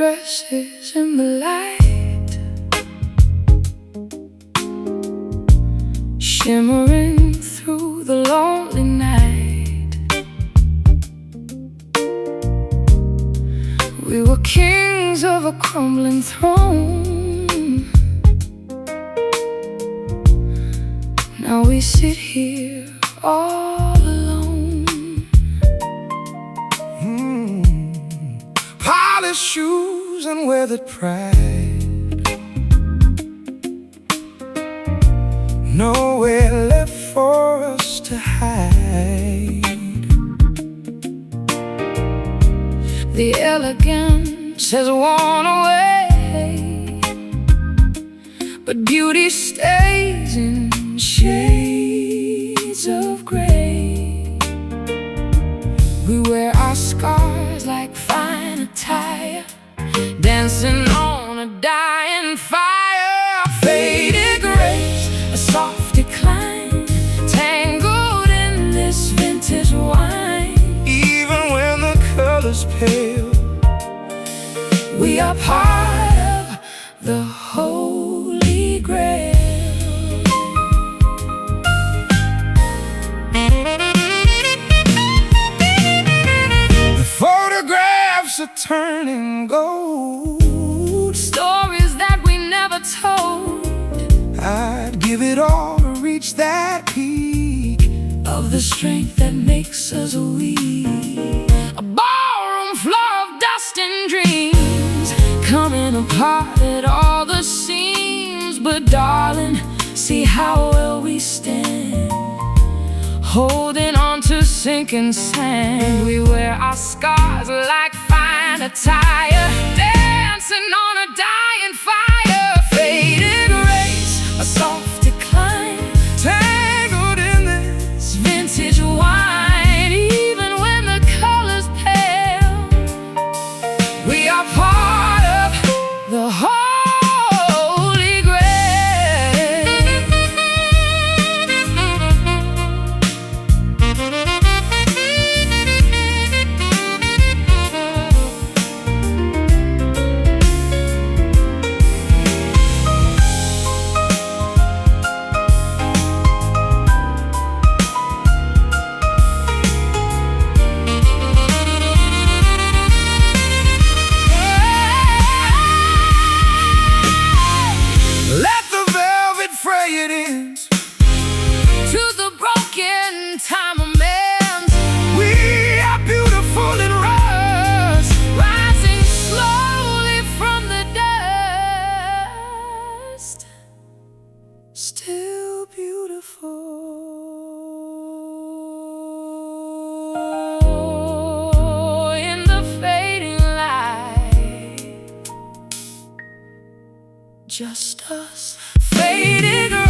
dresses in the light, shimmering through the lonely night. We were kings of a crumbling throne. Now we sit here all alone. Polished shoes and weathered pride, nowhere left for us to hide. The elegance has worn away, but beauty stays in shades of gray. We wear our scars like fine attire, dancing on a dying fire. Faded grace, a soft decline, tangled in this vintage wine. Even when the color's pale, we are part of the Holy Grail. The photographs are turning gold, stories that we never told. I'd give it all to reach that peak of the strength that makes us weak. A ballroom floor of dust and dreams, coming apart at all the seams. But darling, see how well we stand, holding on to sinking sand. We wear our scars like fine attire, dancing on a dying fire. Faded race, a soft decline, tangled in this vintage wine. Even when the color's pale, we are part of the Holy Grail. Let the velvet fray it in to the broken time amends. We are beautiful in rust, rising slowly from the dust, still beautiful in the fading light. Just us, faded rays,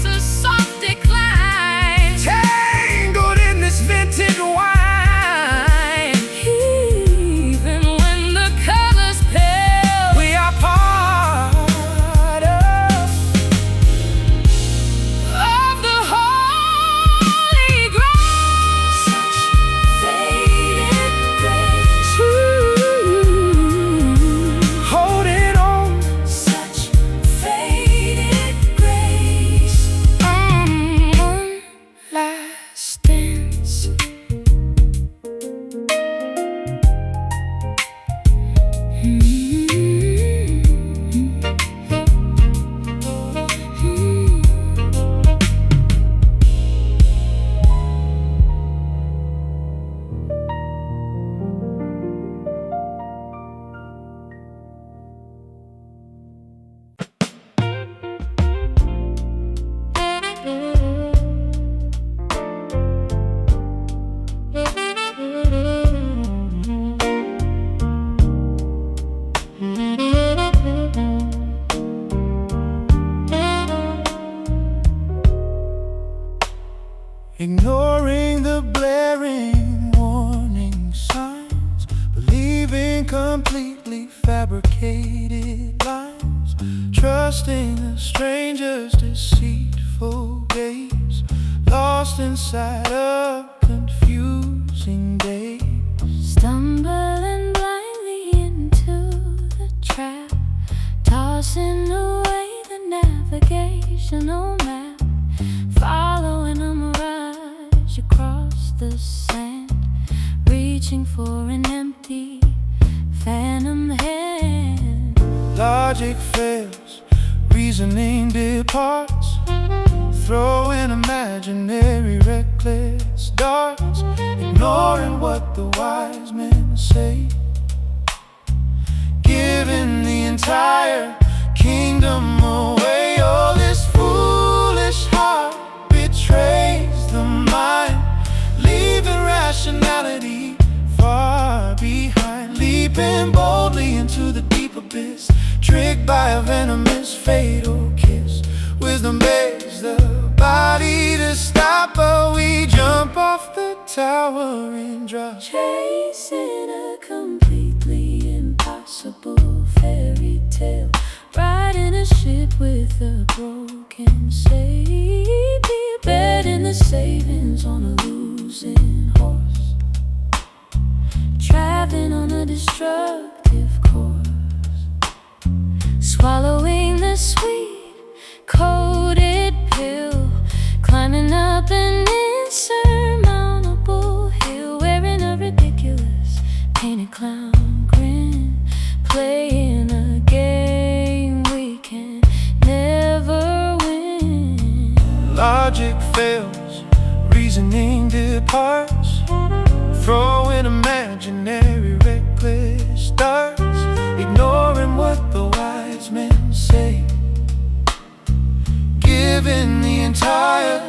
a soft decline, tangled in this vintage wine. Even when the color's pale, we are part of the Holy Grail. Such faded grace, holding on. Such faded grace. One last dance. Ignoring the blaring warning signs, believing completely fabricated lies, trusting a stranger's deceitful gaze, lost inside a confusing daze. navigational map, following a mirage across the sand, reaching for an empty phantom hand. Logic fails, reasoning departs, throwing imaginary reckless darts, ignoring what the wise men say, giving the entire kingdom away. Oh, this foolish heart betrays the mind, leaving rationality far behind, leaping boldly into the deep abyss, tricked by a venomous fatal kiss. Wisdom begs the body to stop, but we jump off the tower and drop, chasing a completely impossible fairy tale, riding a ship with a broken sail, betting the savings on a losing horse, traveling on a destructive course, swallowing the sweet coated pill, climbing up an insurmountable hill, wearing a ridiculous painted clown grin, playing a game we can never win. Logic fails, reasoning departs, throwing imaginary reckless darts, ignoring what the wise men say, giving the entire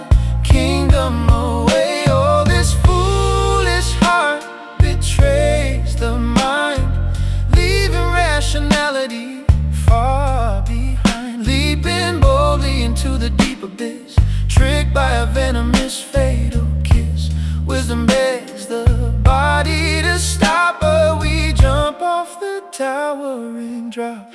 kingdom away. Oh, this foolish heart betrays the mind, leaving rationality far behind, leaping boldly into the deep abyss, tricked by a venomous fatal kiss. Wisdom begs the body to stop, but we jump off the tower and drop.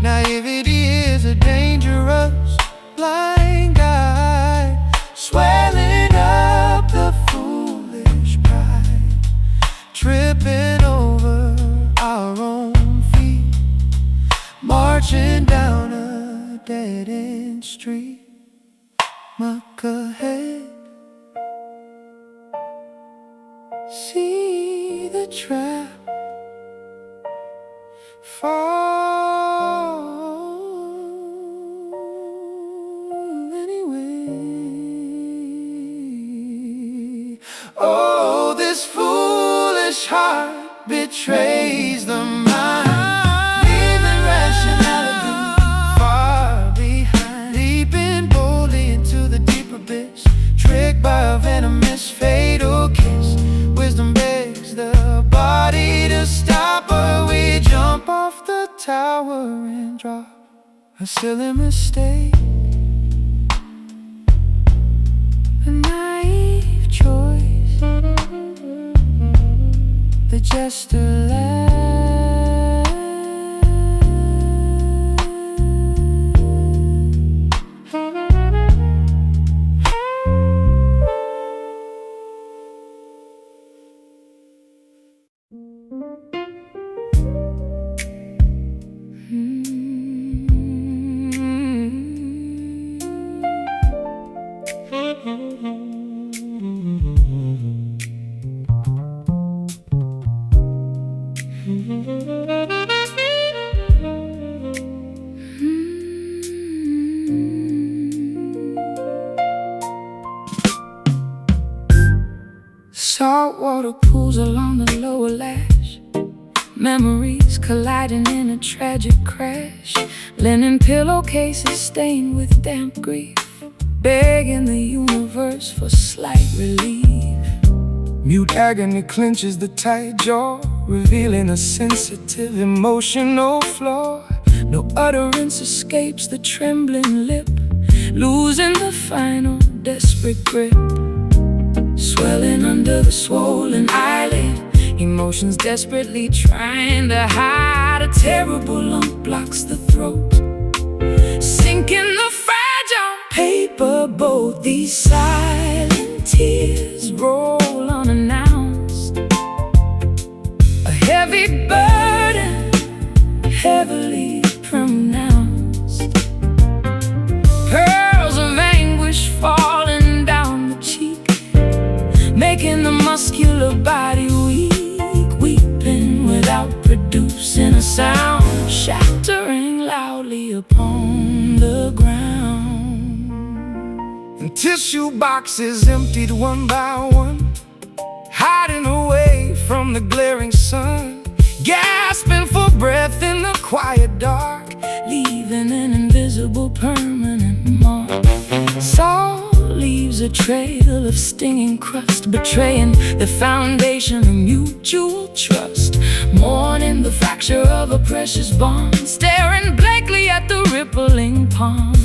Naivety is a dangerous blind guide, swelling up the foolish pride, tripping over our own feet, marching down a dead-end street. Muck ahead, see the trap, fall anyway. Oh, this foolish heart betrays the mind, leaving rationality far behind, leaping boldly into the deep abyss, tricked by a venomous fatal kiss. Wisdom begs the body to stop, but we jump off the tower and drop. A silly mistake, a naive choice, the jester laughs. Saltwater pools along the lower lash, memories colliding in a tragic crash, linen pillowcases stained with damp grief, begging the universe for slight relief. Mute agony clenches the tight jaw, revealing a sensitive, emotional flaw. No utterance escapes the trembling lip, losing the final desperate grip. Swelling under the swollen eyelid, emotions desperately trying to hide. A terrible lump blocks the throat, sinking the fragile paper boat. These silent tears roll unannounced, a heavy burden, heavily pronounced. Pearls of anguish falling down the cheek, making the muscular body weak, weeping without producing a sound, shattering loudly upon the ground. And tissue boxes emptied one by one, hiding away from the glaring sun, gasping for breath in the quiet dark, leaving an invisible permanent mark. Salt leaves a trail of stinging crust, betraying the foundation of mutual trust, mourning the fracture of a precious bond, staring blankly at the rippling pond.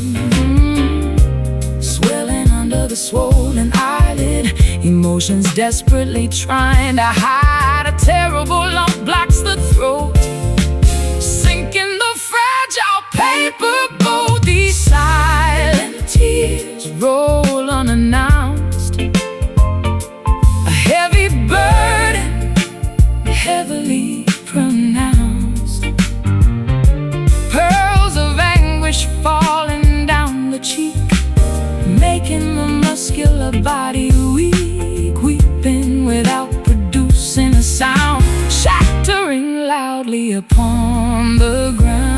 Swelling under the swollen eyelid, emotions desperately trying to hide. A terrible lump blocks the throat, sinking the fragile paper boat. These silent tears roll unannounced, a heavy burden, heavily pronounced. Pearls of anguish falling down the cheek, making the muscular body weak, weeping without producing a sound, shattering loudly upon the ground.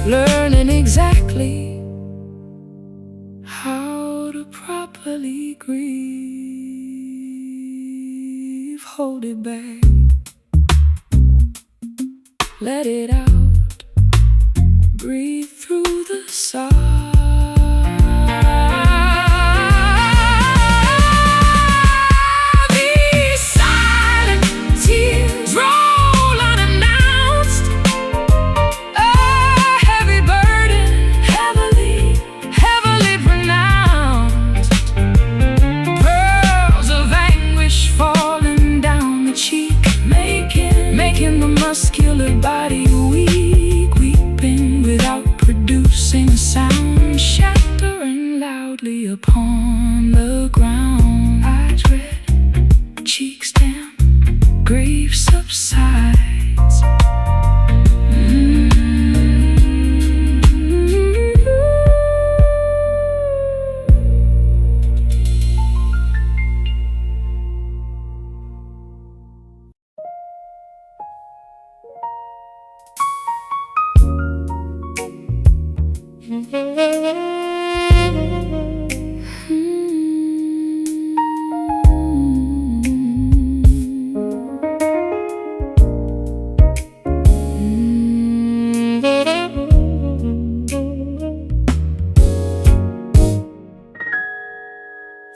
Learning exactly how to properly grieve. Hold it back, let it out, breathe through the sigh. These silent tears roll unannounced, heavily pronounced. Pearls of anguish falling down the cheek, making the muscular body weak, weeping without producing a sound, shattering loudly upon the ground. Eyes red, cheeks damp, grief subsides.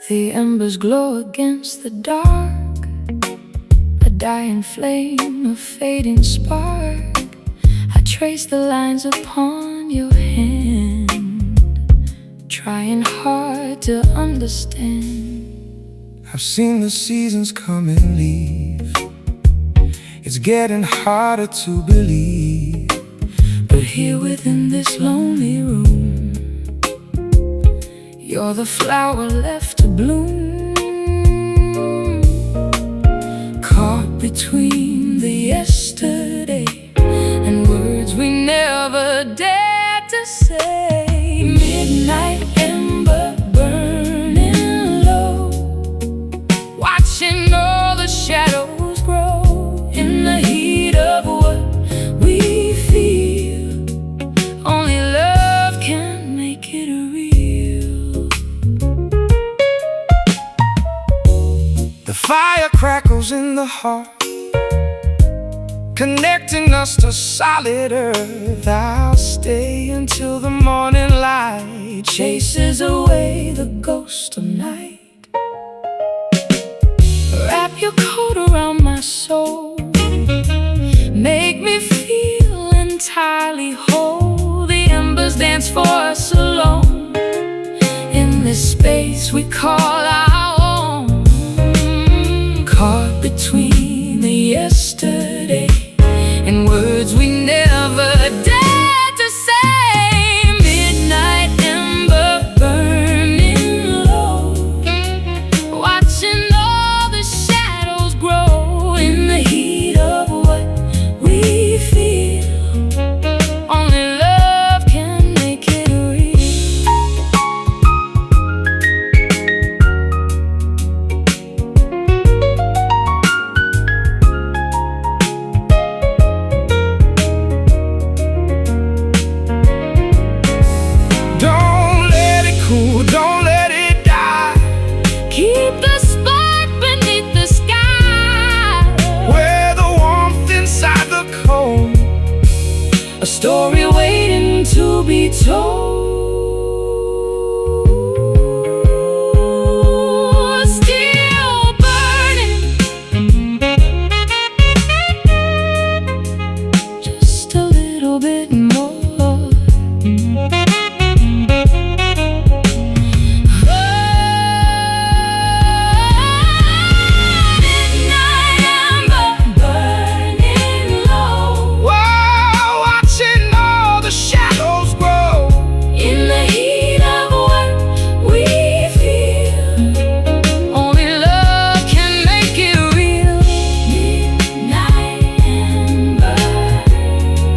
The embers glow against the dark, a dying flame, a fading spark. I trace the lines upon your hand, trying hard to understand. I've seen the seasons come and leave, it's getting harder to believe. But here within this lonely room, you're the flower left to bloom, caught between the yesterday and words we never dared to say. The fire crackles in the heart, connecting us to solid earth. I'll stay until the morning light chases away the ghost of night. Wrap your coat around my soul, make me feel entirely whole. The embers dance for us alone in this space we call our own. Caught between the yesterday and words we never dared to say. Midnight ember burning low, watching all the shadows grow in the heat of what we feel. Only love can make it real. Don't let it cool, don't let it die. Keep the spark beneath the sky, where the warmth inside the cold, a story waiting to be told. Still burning, just a little bit more. Midnight ember burning low, wow, watching all the shadows grow in the heat of what we feel. Only love can make it real. Midnight ember,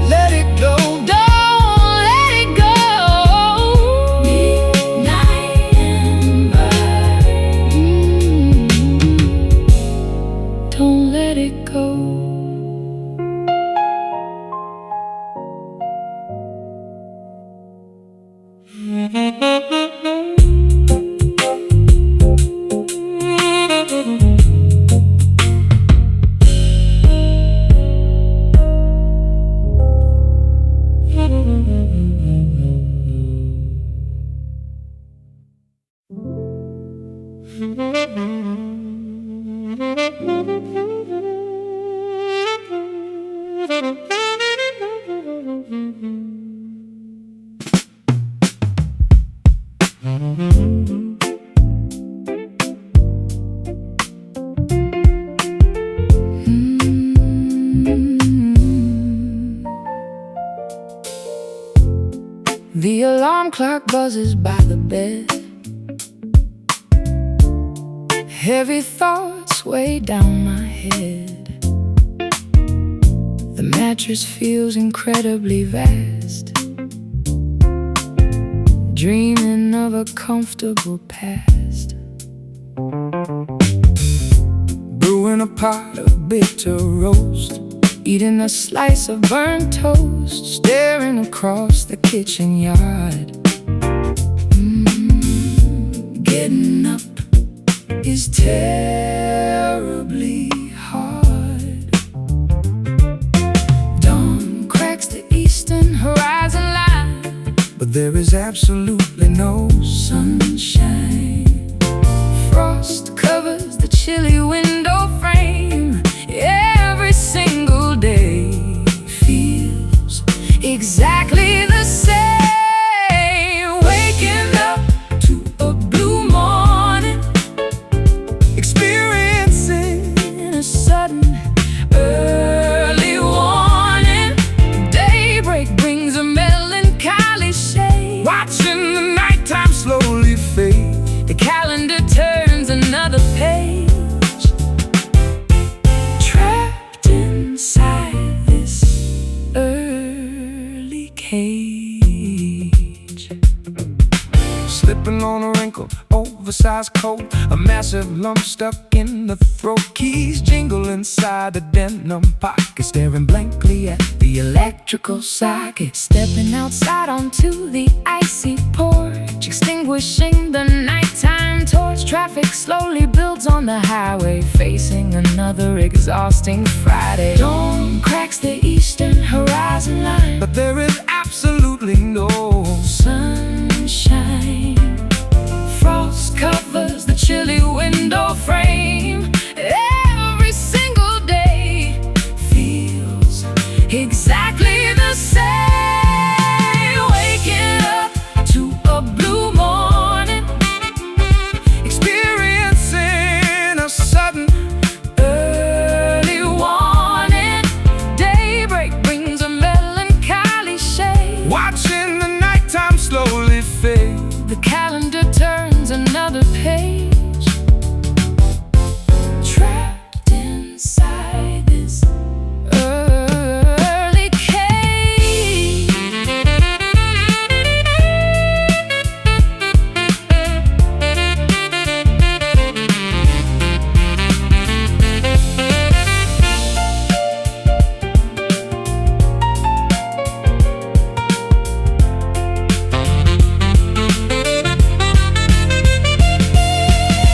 let it go, don't let it go. Midnight ember, don't let it go. The alarm clock buzzes by the bed. Heavy thoughts weigh down my head. The mattress feels incredibly vast, dreaming of a comfortable past. Brewing a pot of bitter roast, eating a slice of burnt toast, staring across the kitchen yard. Getting up is terribly hard. Dawn cracks the eastern horizon line, but there is absolutely no sunshine. Frost covers the chilly window frame. Every single day feels exactly the same. Waking up to a blue morning, experiencing a sudden early warning. Daybreak brings a melancholy shade, watching the nighttime slowly fade. The calendar turns another page. Inside this early cage, slipping on a wrinkled, oversized coat, a massive lump stuck in the throat. Keys jingle inside the denim pocket, staring blankly at the electrical socket. Stepping outside onto the icy porch, extinguishing the nighttime torch. Traffic slowly builds fields on the highway, facing another exhausting Friday. Dawn cracks the eastern horizon line, but there is absolutely no sunshine. Frost covers the chilly window frame. Every single day feels exactly the same. Waking up to a blue morning, experiencing a sudden early warning. Daybreak brings a melancholy shade, watching the nighttime slowly fade. The calendar turns another page, trapped inside this early cage.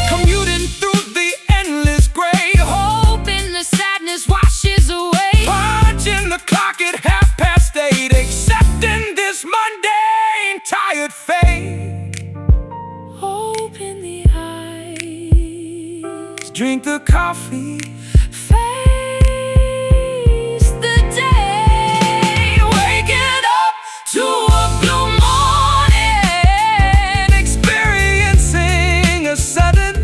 Commuting through the endless gray, hoping the sadness washes away. Punching the clock at 8:30, accepting this mundane, tired fate. Open the eyes, drink the coffee, face the day. Waking up to a blue morning, experiencing a sudden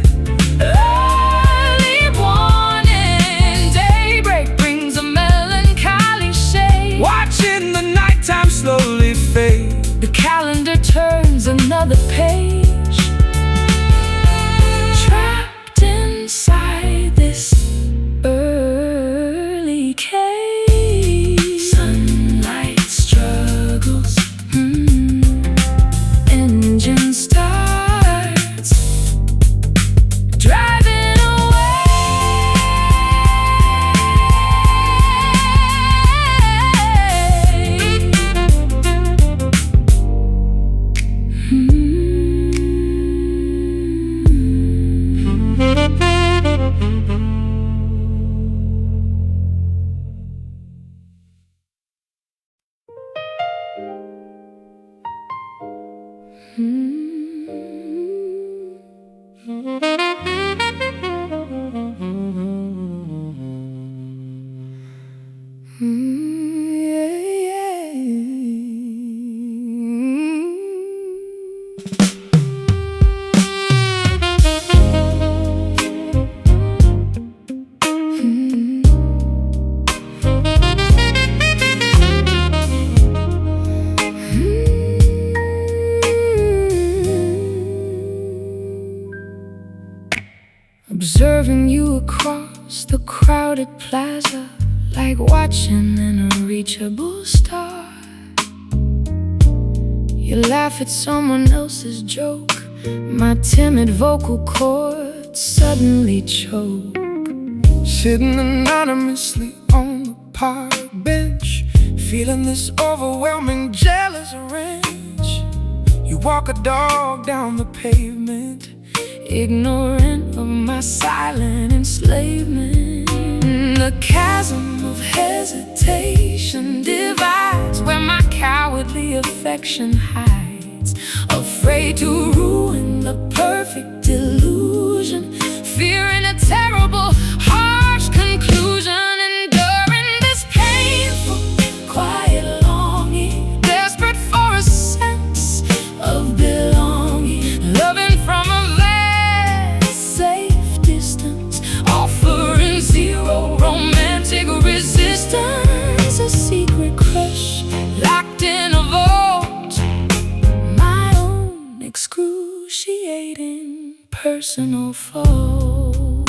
early warning. Daybreak brings a melancholy shade, watching the nighttime slowly fade. The calendar turns another page, trapped inside this early cage. Sunlight struggles, engine starts, driving away. Observing you across the crowded plaza, like watching an unreachable star. You laugh at someone else's joke, my timid vocal cords suddenly choke. Sitting anonymously on the park bench, feeling this overwhelming jealous wrench. You walk a dog down the pavement, ignorant of my silent enslavement. The chasm of hesitation divides where my cowardly affection hides, afraid to ruin the perfect illusion, fearing a terrible, harsh conclusion. Enduring this painful, quiet longing, desperate for a sense of belonging, loving from a safe distance, offering zero romantic resistance. A secret crush locked in a vault, my own excruciating personal fault.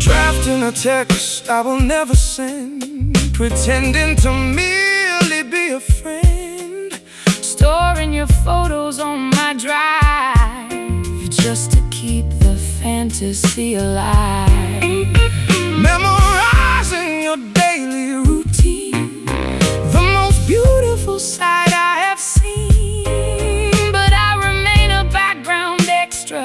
Drafting a text I will never send, pretending to merely be a friend, storing your photos on my drive just to keep the fantasy alive. Memorizing your daily routine, the most beautiful sight I have seen, but I remain a background extra,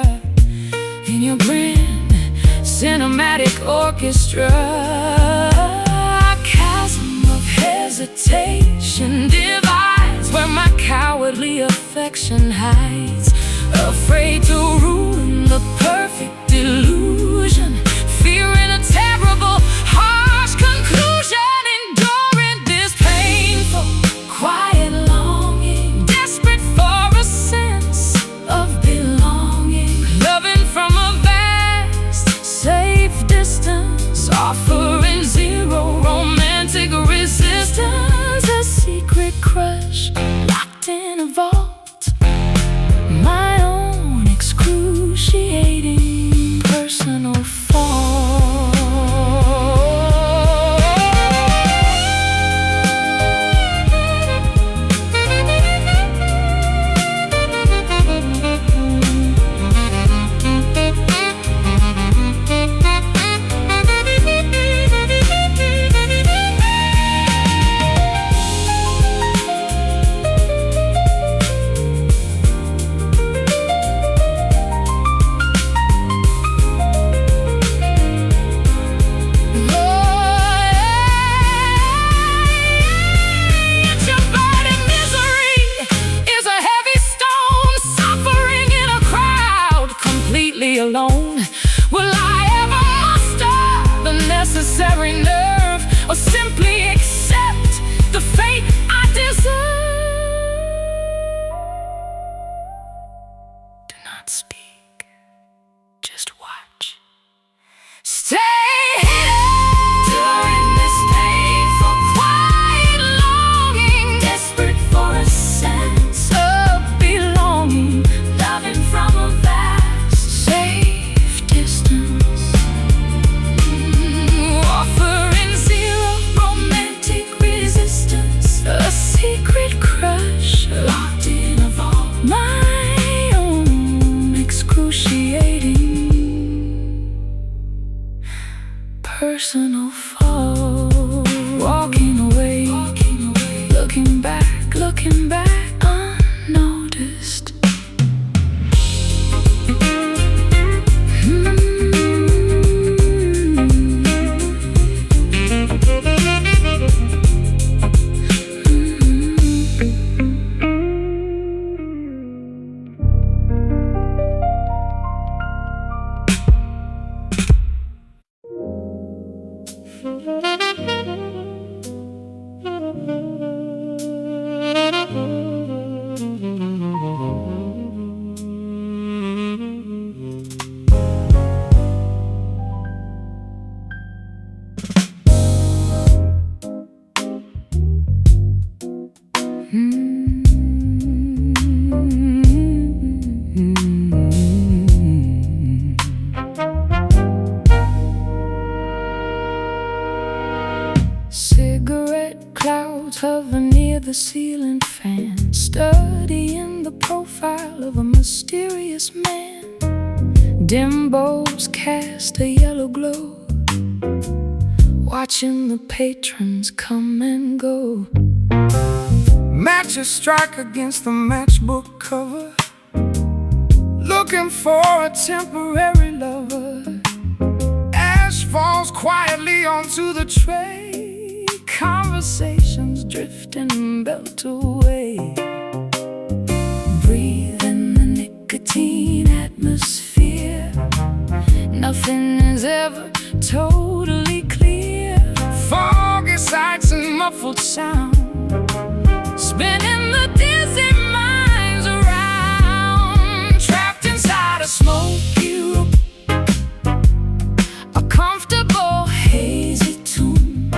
orchestra. A chasm of hesitation divides where my cowardly affection hides, afraid to ruin the perfect illusion, fearing a terrible, harsh conclusion, enduring this painful, quiet longing, desperate for a sense of belonging, loving from a vast, safe distance, offering zero romantic resistance, a secret crush locked in a vault, my own excruciating personal fault. Alone, will I ever muster the necessary nerve, or simply accept the fate I deserve? Do not speak, just watch. Stay hidden during this painful, quiet longing, desperate for a sense of belonging, loving from a safe distance, offering zero romantic resistance, a secret crush locked in a vault, my own excruciating personal fault. Walking away, looking back unnoticed. Cigarette clouds hover near the ceiling fan, studying the profile of a mysterious man. Dim bulbs cast a yellow glow, watching the patrons come and go. Matches strike against the matchbook cover, looking for a temporary lover. Ash falls quietly onto the tray, conversations drift and belt away. Breathe in the nicotine atmosphere, nothing is ever totally clear. Foggy sights and muffled sound, spinning the dizzy minds around. Trapped inside a smoky room, a comfortable hazy tomb,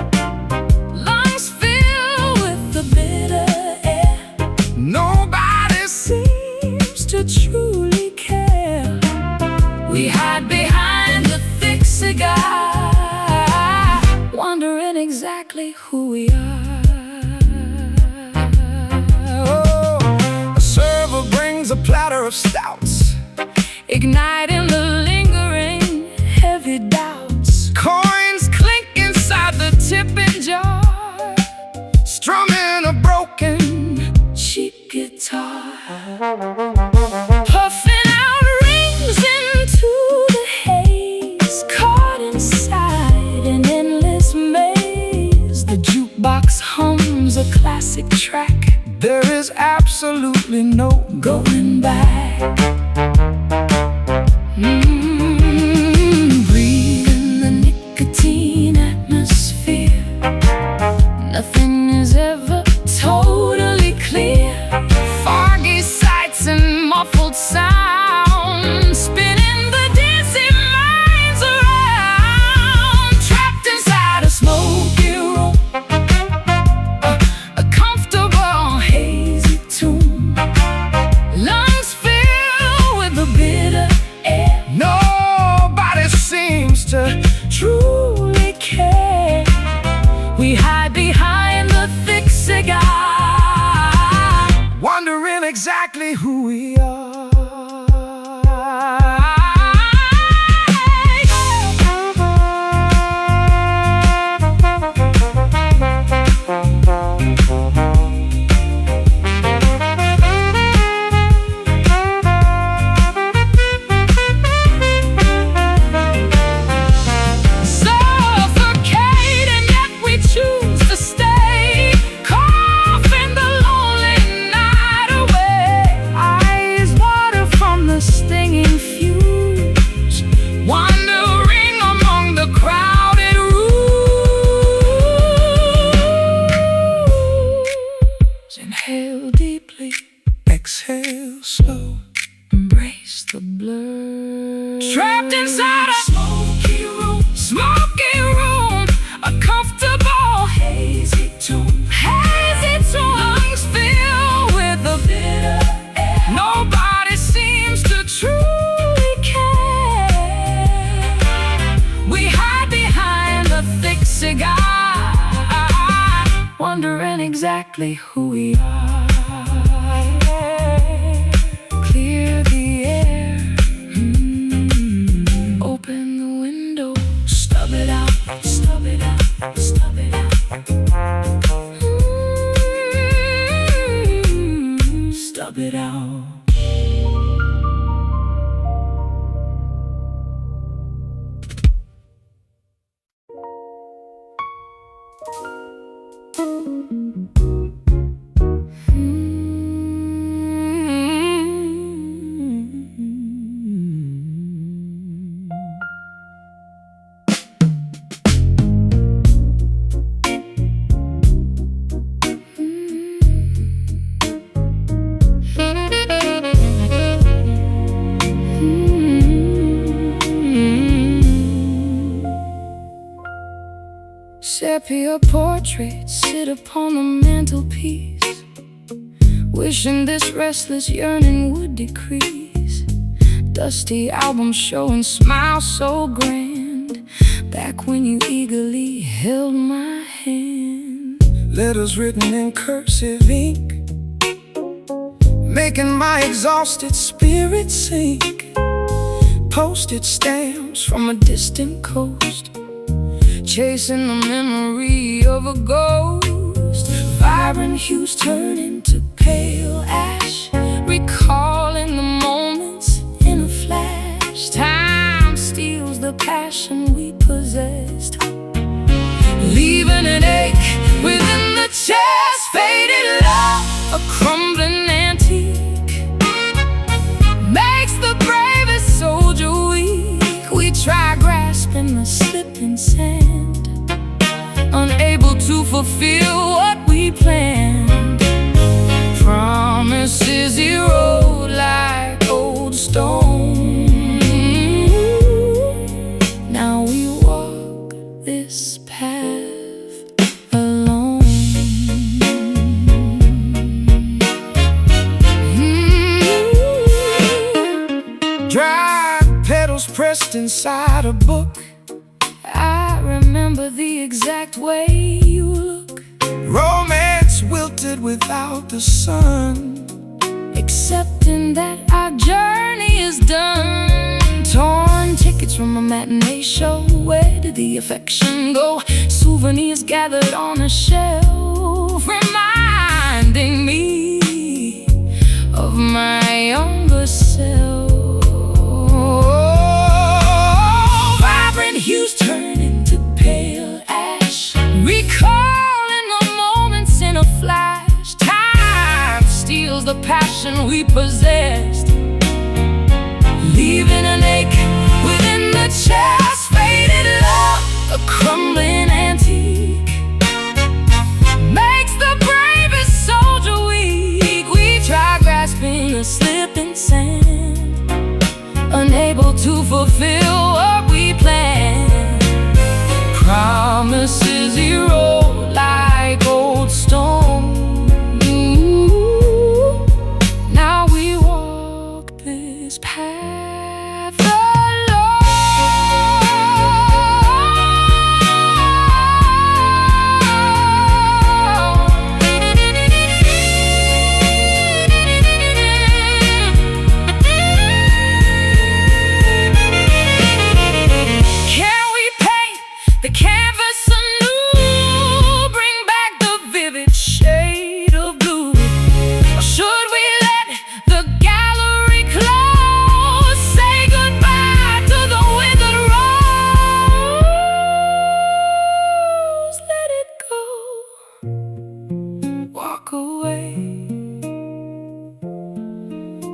lungs filled with the bitter air. Nobody seems to truly care. We hide behind the thick cigar, wondering exactly who we are. A platter of stouts, igniting the lingering heavy doubts. Coins clink inside the tipping jar, strumming a broken cheap guitar. Puffing out rings into the haze, caught inside Breathing the nicotine atmosphere. Nothing is ever totally clear. Foggy sights and muffled sounds, spinning the dizzy minds around. Trapped inside a smoky room, a comfortable hazy tomb. Lungs filled with the bitter air. Nobody seems to truly care. We hide behind the thick cigar, wondering exactly who we are. Suffocating, yet we choose to stay. Coughing the lonely night away. Eyes water from the stinging fuse, wandering among the crowded rooms. Inhale deeply, exhale slow, embrace the blur. Trapped inside a smoky room, a comfortable hazy tomb. Lungs filled with the bitter air. Nobody seems to truly care. We hide behind the thick cigar, wondering exactly who we are. Clear the air, open the window, stub it out, stub it out, stub it out. Stub it out. Sepia portraits sit upon the mantelpiece, wishing this restless yearning would decrease. Dusty albums showing smiles so grand, back when you eagerly held my hand. Letters written in cursive ink, making my exhausted spirit sink. Postage stamps from a distant coast, chasing the memory of a ghost. Vibrant hues turn into pale ash, recalling the moments in a flash. Time steals the passion we possessed, leaving an ache within the chest. Faded love, a crumbling antique, makes the bravest soldier weak. We try grasping the slipping sand, unable to fulfill what we planned. Promises erode like old stone. Now we walk this path alone. Dry petals pressed inside a book, I remember the exact way you look. Romance wilted without the sun, accepting that our journey is done. Torn tickets from a matinee show, where did the affection go? Souvenirs gathered on a shelf, reminding me of my younger self. Vibrant hues turn into pale ash, recalling the moments in a flash. Time steals the passion we possessed, to fulfill what we plan. Promises erode like old stone. Now we walk this path alone. Can we paint the canvas anew, bring back the vivid shade of blue? Or should we let the gallery close, say goodbye to the withered rose? Let it go, walk away,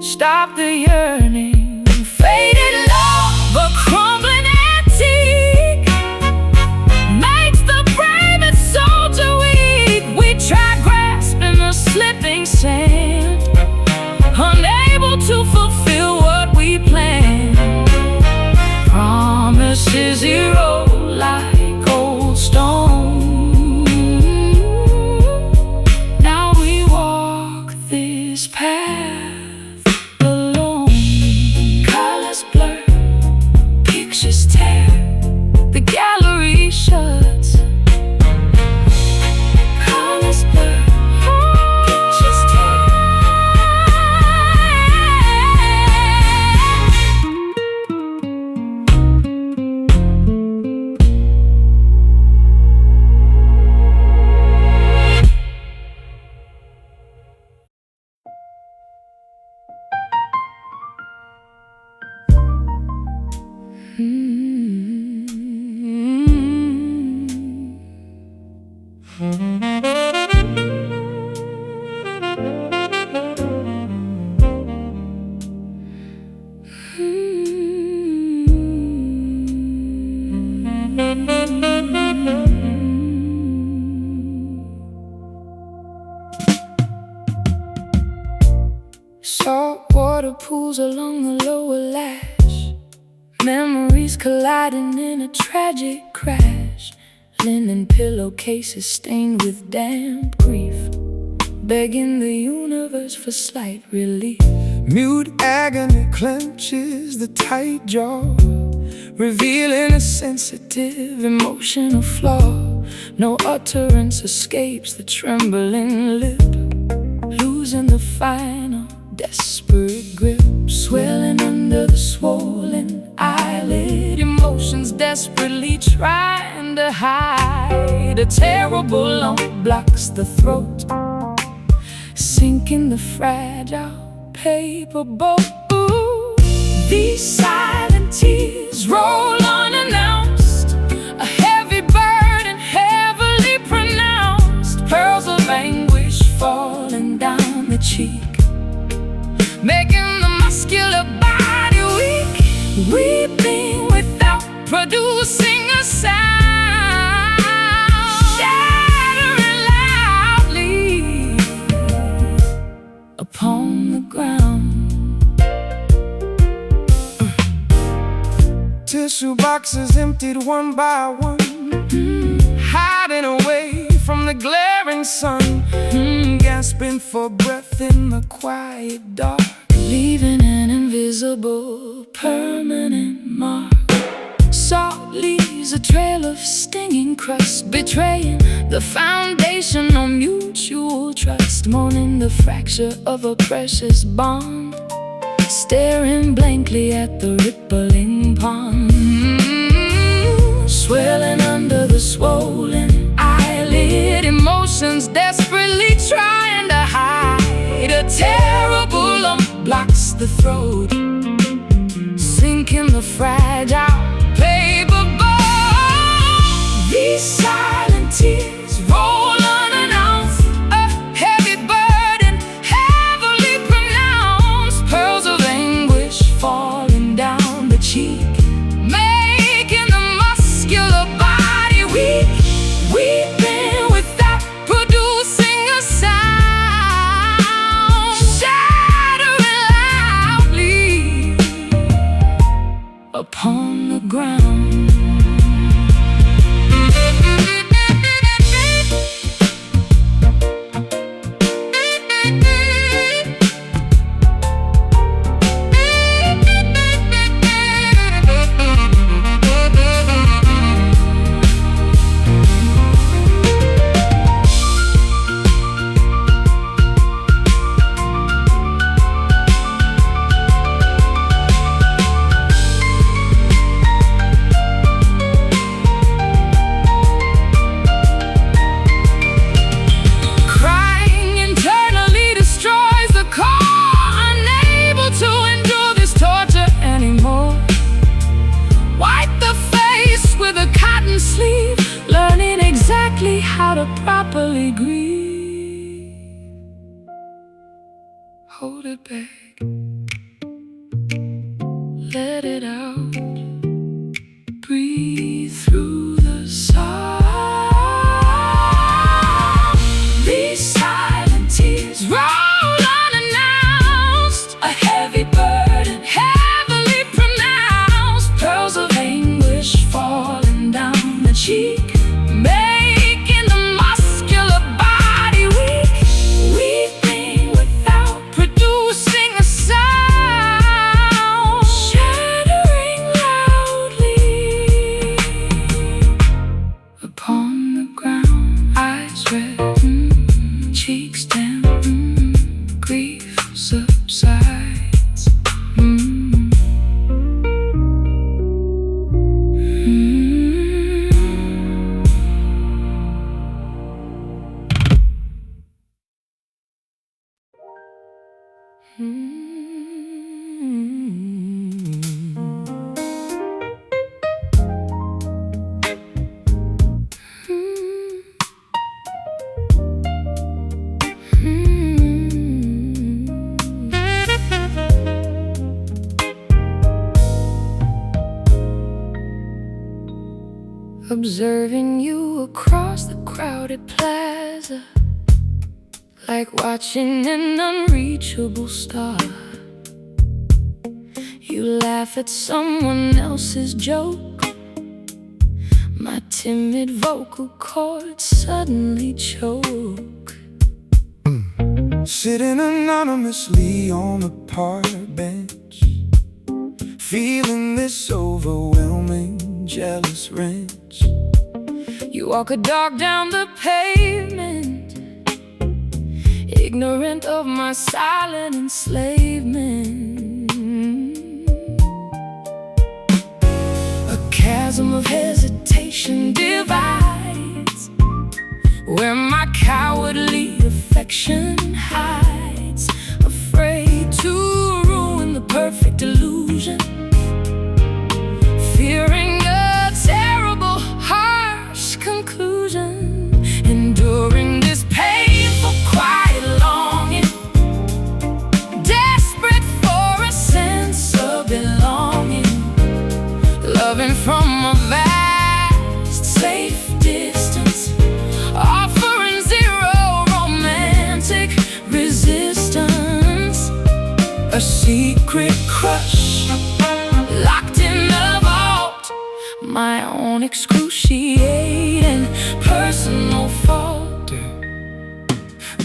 stop the yearning, faded love, a crumbling antique makes the bravest soldier weak. We try grasping the slipping sand, unable to fulfill what we planned. Promises erode like old stone. Now we walk this path alone. Colors blur, pictures tear, the gallery shuts. Colors blur, pictures tear. Saltwater pools along the lower lash, memories colliding in a tragic crash. Linen pillowcases stained with damp grief, begging the universe for slight relief. Mute agony clenches the tight jaw, revealing a sensitive emotional flaw. No utterance escapes the trembling lip, losing the final desperate grip. Swelling under the swollen eyelid, emotions desperately trying to hide. A terrible lump blocks the throat, sinking the fragile paper boat. These silent tears roll unannounced, a heavy burden heavily pronounced. Pearls of anguish falling down the cheek, making the muscular body weak. Weeping without producing a sound, shattering loudly upon the ground. Tissue boxes emptied one by one, hiding away from the glaring sun, gasping for breath in the quiet dark, Leaving an invisible permanent mark. Salt leaves a trail of stinging crust, betraying the foundation of mutual trust. Mourning the fracture of a precious bond, staring blankly at the rippling pond. Swelling under the swollen eyelid, emotions desperately trying to hide. A terrible lump blocks the throat, sinking the fragile paper boat. These silent tears roll unannounced, a heavy burden heavily pronounced. Pearls of anguish falling down the cheek, making the muscular body weak. Weeping without producing a sound, shattering loudly beg. Let it out. Breathe through the sound. These silent tears roll unannounced. A heavy burden, heavily pronounced. Pearls of anguish falling down the cheek, making the muscular body weak. Weeping without producing a sound. Shattering loudly upon the ground. Eyes red, cheeks damp, grief subsides. Observing you across the crowded plaza, like watching an unreachable star. You laugh at someone else's joke. My timid vocal cords suddenly choke. Sitting anonymously on a park bench, feeling this overwhelming jealous wrench. You walk a dog down the pavement, ignorant of my silent enslavement. A chasm of hesitation divides where my cowardly affection hides, afraid to ruin the perfect illusion, fearing a terrible, harsh conclusion. Enduring this painful, quiet longing, desperate for a sense of belonging, loving from a vast, safe distance, offering zero romantic resistance. A secret crush, locked in the vault, my own excruciating personal fault.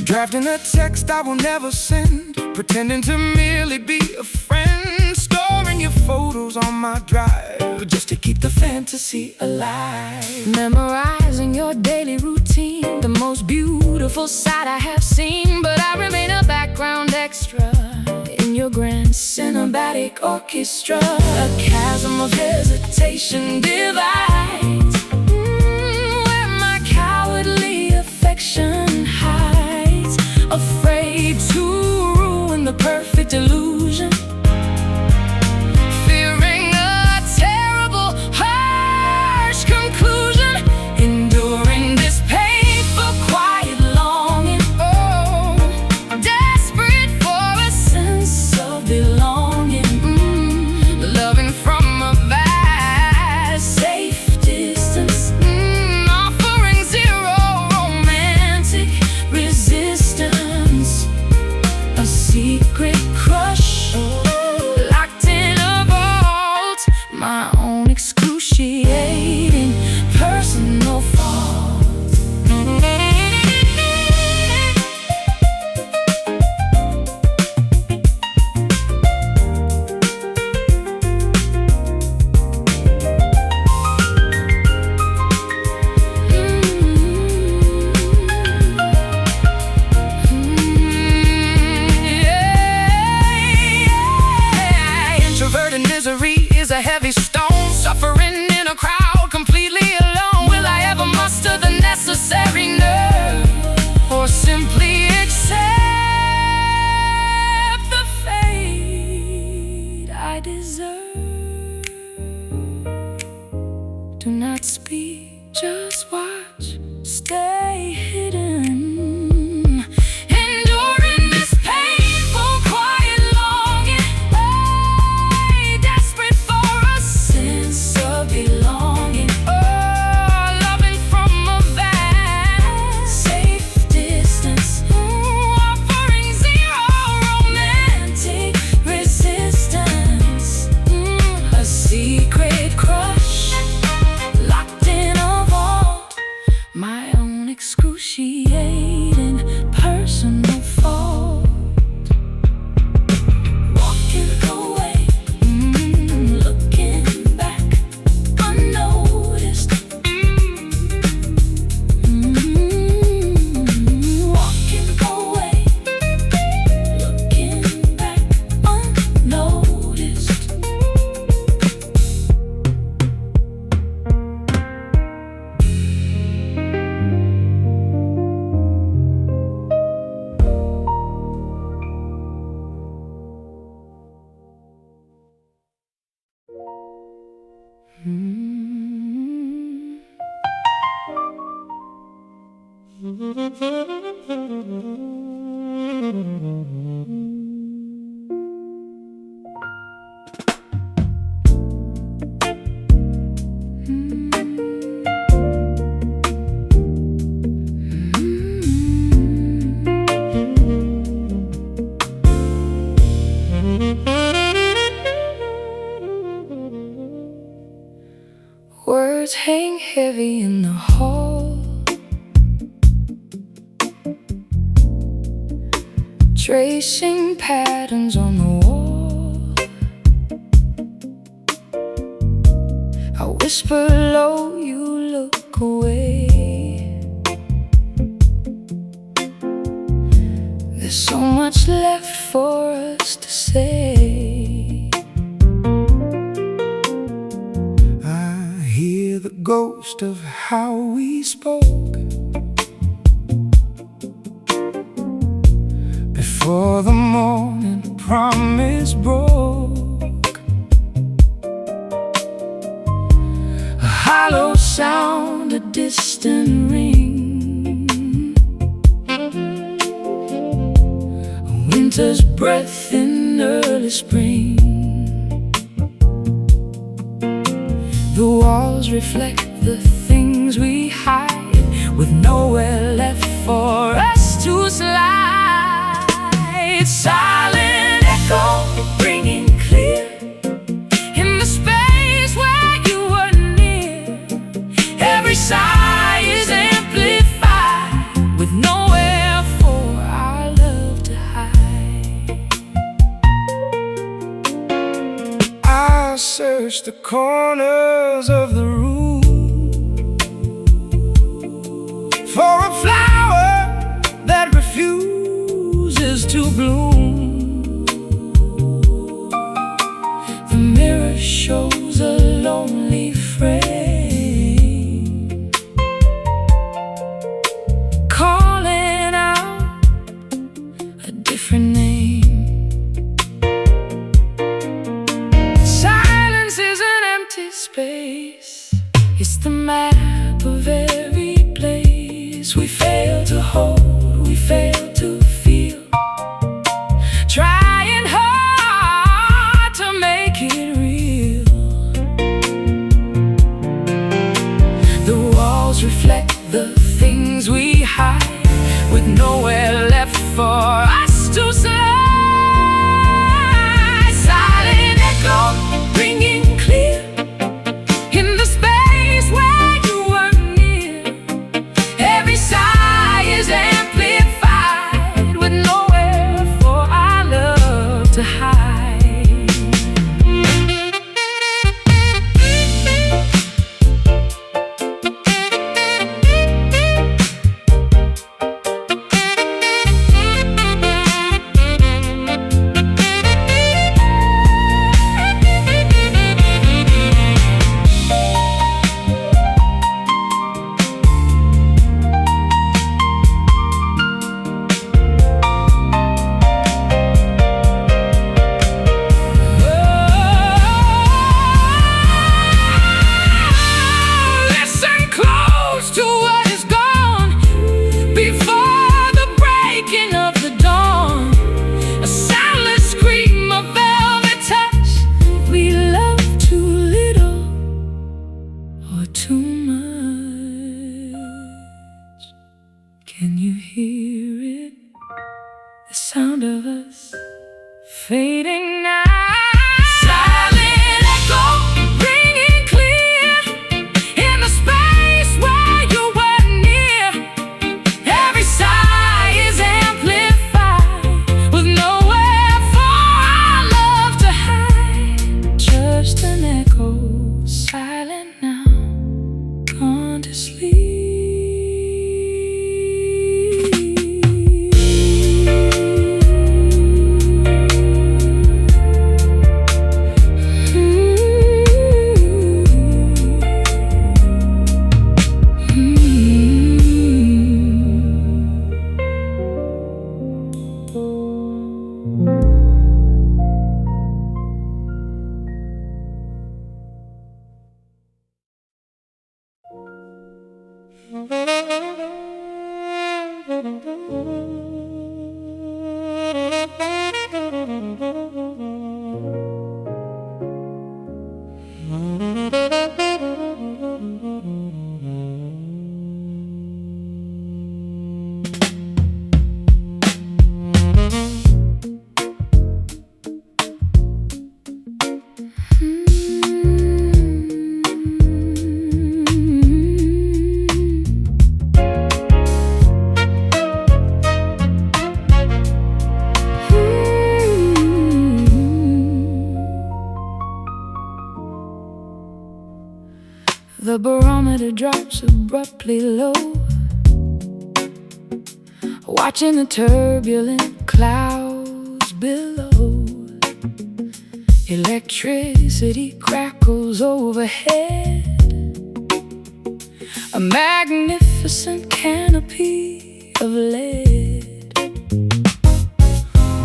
Drafting a text I will never send, pretending to merely be a friend, storing your photos on my drive just to keep the fantasy alive. Memorizing your daily routine, the most beautiful sight I have seen, but I remain a background extra in your grand cinematic orchestra. A chasm of hesitation divides where my cowardly affection hides, afraid to ruin the perfect illusion, fearing a terrible, harsh conclusion. Enduring this painful, quiet longing, oh, desperate for a sense of belonging, loving from a vast, safe distance, offering zero romantic resistance. A secret crush, locked in a vault, my own excruciating personal fault. Introverted misery is a heavy stone, suffering in a crowd, completely alone. Will I ever muster the necessary nerve, or simply accept the fate I deserve? Do not speak, just watch, stay hidden. Enduring this painful, quiet Words hang heavy in the hall, tracing patterns on the wall. I whisper low, you look away. There's so much left for us to say. I hear the ghost of how we spoke before the morning promise broke. A hollow sound, a distant ring, a winter's breath in early spring. The walls reflect the things we hide, with nowhere left for us to slide. Silent echo ringing clear in the space where you were near. Every sigh is amplified, with nowhere for our love to hide. I search the corners of the room for a flower that refuses to bloom. The mirror shows a lonely frame, calling out a different name. Silence is an empty space. It's the map of every place we fail to hold, we fail to feel, trying hard to make it real. The walls reflect the things we hide, with nowhere left for us to slide. Silent echo ringing clear in the space where you were near. Every sigh is amplified, with nowhere for our love to hide. Listen close to what is gone before the breaking of the dawn. A soundless scream, a velvet touch. We love too little or too much. Can you hear it? The sound of us fading now. Silent echo ringing clear in the space where you were near. Every sigh is amplified, with nowhere for our love to hide. Just an echo, silent now, gone to sleep. The barometer drops abruptly low, watching the turbulent clouds below. Electricity crackles overhead, a magnificent canopy of lead.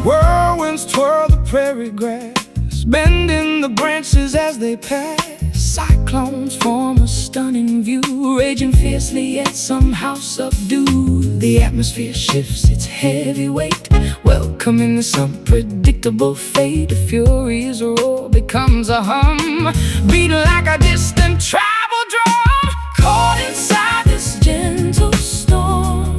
Whirlwinds twirl the prairie grass, bending the branches as they pass. Cyclones form a stunning view, raging fiercely yet somehow subdued. The atmosphere shifts its heavy weight, welcoming this unpredictable fate. A furious roar becomes a hum, beating like a distant tribal drum. Caught inside this gentle storm,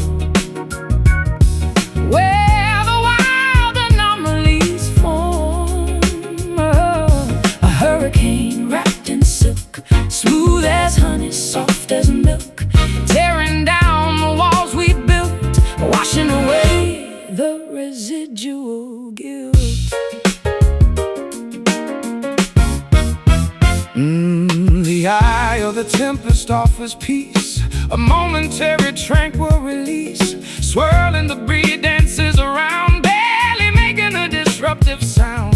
where the wild anomalies form. A hurricane wrapped in silk, smooth as honey, soft as milk, tearing down the walls we built, washing away the residual guilt. The eye of the tempest offers peace, a momentary tranquil release. Swirling debris dances around, barely making a disruptive sound.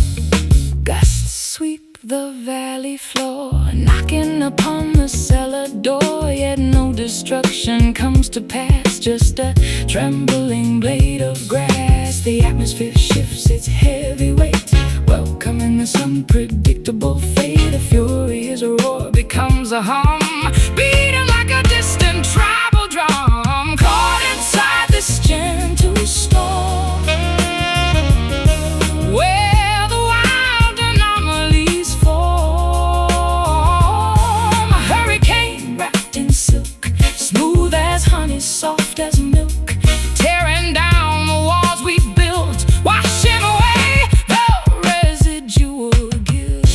Gusts sweep the valley floor, knocking upon the cellar door. Yet no destruction comes to pass, just a trembling blade of grass. The atmosphere shifts its heavy weight, welcoming this unpredictable fate. A furious roar becomes a hum, beating like a distant tribal drum. Caught inside this gentle storm, where the wild anomalies form. A hurricane wrapped in silk, smooth as honey, soft as milk, tearing down the walls we built, washing away the residual guilt.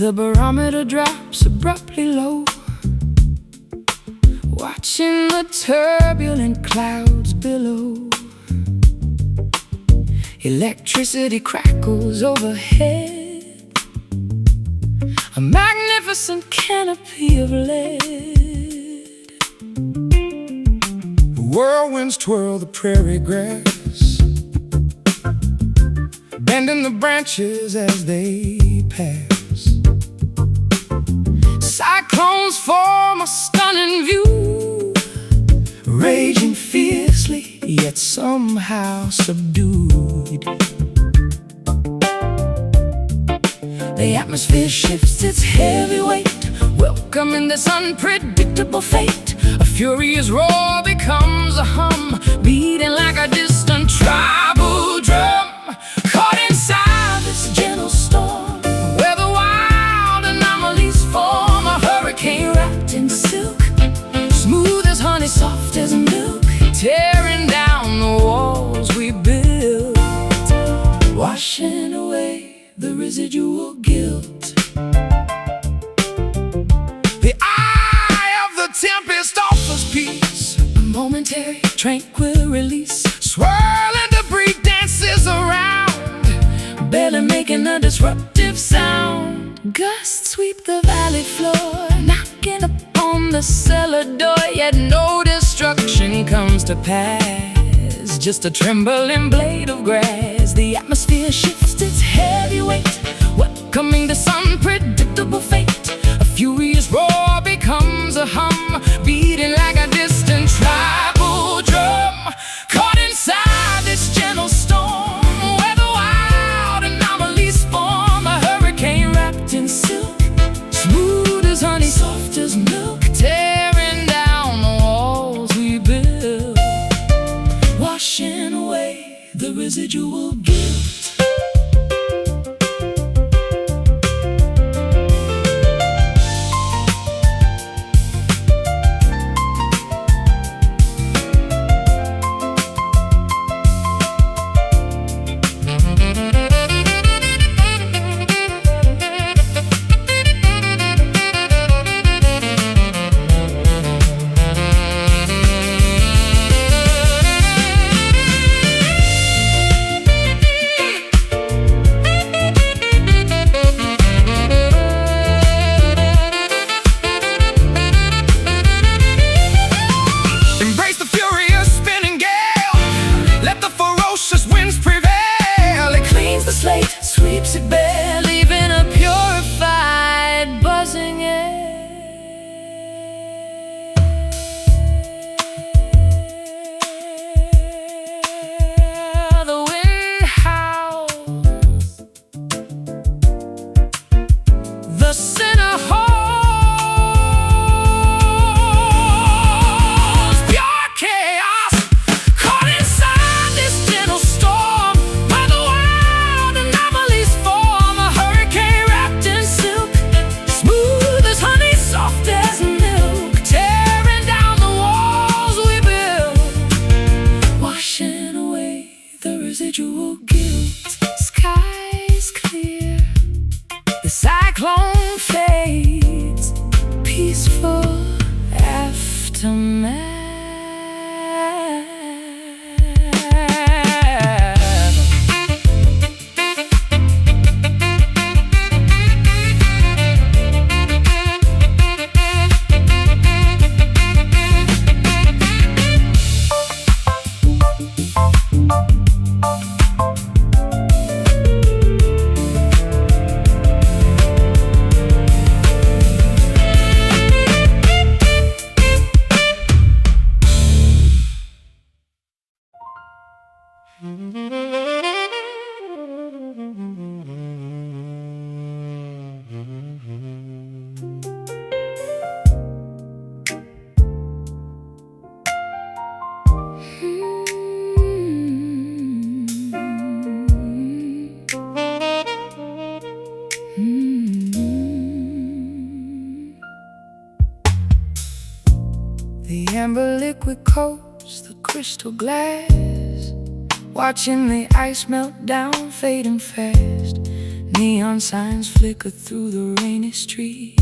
The barometer drops abruptly low, watching the turbulent clouds below. Electricity crackles overhead, a magnificent canopy of lead. Whirlwinds twirl the prairie grass, bending the branches as they pass. Cyclones form a stunning view, raging fiercely, yet somehow subdued. The atmosphere shifts its heavy weight, welcoming this unpredictable fate. A furious roar becomes a hum, beating like a distant tribal drum. Caught inside this gentle storm, where the wild anomalies form, a hurricane wrapped in silk, smooth as honey, soft as milk, tearing down the walls we built, washing away the residual guilt. The eye of the tempest offers peace, a momentary tranquil release. Swirling debris dances around, barely making a disruptive sound. Gusts sweep the valley floor, knocking upon the cellar door, yet no destruction comes to pass, just a trembling blade of grass. The atmosphere shifts its heavy weight, welcoming this unpredictable fate. a furious roar becomes a hum, beating like a distant tribal drum. Caught inside this gentle storm, where the wild anomalies form, a hurricane wrapped in silk, smooth as honey, soft as milk, tearing down the walls we built, washing away the residual guilt. Sweeps it bare, leaving a purified, buzzing air. The wind howls, the sinner holds pure chaos, caught inside this gentle storm, by the wild anomalies form, a hurricane wrapped in silk, smooth as honey, soft as milk, tearing down the walls we built, washing away the residual guilt. Skies clear, the cyclone fades, peaceful aftermath. The amber liquid coats the crystal glass, watching the ice melt down, fading fast. Neon signs flicker through the rainy street.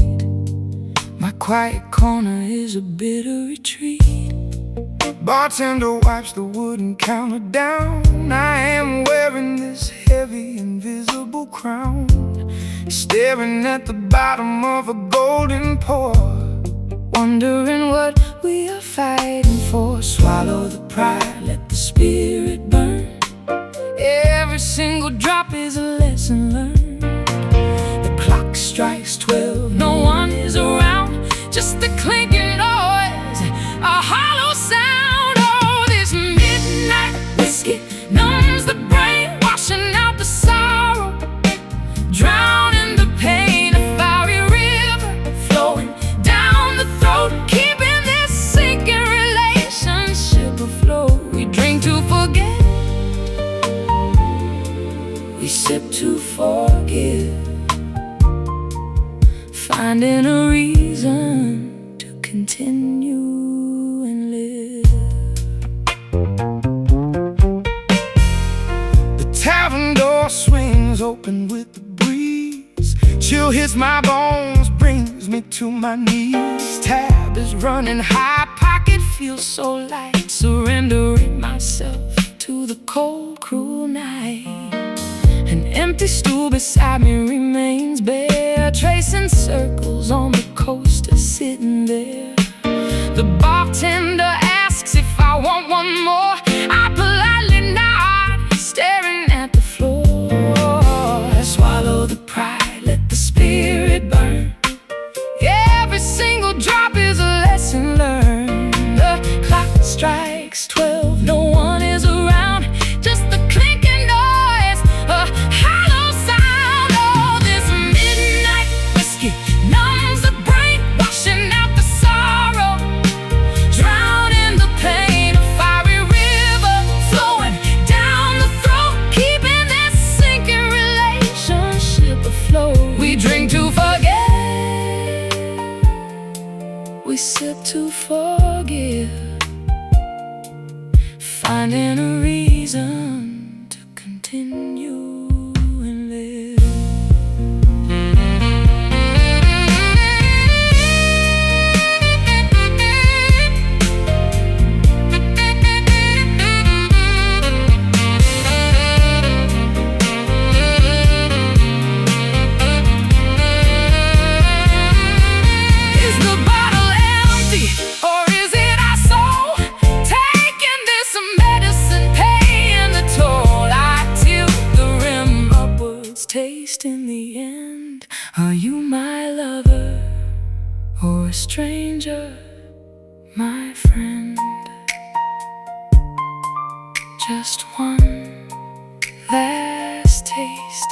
My quiet corner is a bitter retreat. Bartender wipes the wooden counter down. I am wearing this heavy, invisible crown, staring at the bottom of a golden pour, wondering what we are fighting for. Swallow the pride, let the spirit burn. Every single drop is a lesson learned. The clock strikes 12, no one is around, just the clinking noise, a hollow sound. Oh, this midnight whiskey numbs the brain, washing out the sorrow, drowning the pain. A fiery river flowing down the throat, keeping this sinking relationship afloat. We drink to forget, we sip to forgive, finding a reason to continue and live. The tavern door swings open with the breeze. Chill hits my bones, brings me to my knees. Tab is running high, pocket feels so light, surrendering myself to the cold, cruel night. An empty stool beside me remains bare, tracing circles on the coaster sitting there. The bartender asks if I want one more. I politely nod, staring at the floor. I swallow the pride, let the spirit burn. Every single drop is a lesson learned. The clock strikes 12, no one is around, just the clinking noise, a hollow sound. Oh, this midnight whiskey numbs the brain, washing out the sorrow, drowning the pain. A fiery river flowing down the throat, keeping this sinking relationship afloat. We drink to forget, we sip to forgive, finding a reason to continue and live. Is the bottle empty, or is it our soul taking this medicine, paying the toll? I tilt the rim upwards, taste in the end. Are you my lover or a stranger, my friend? Just one last taste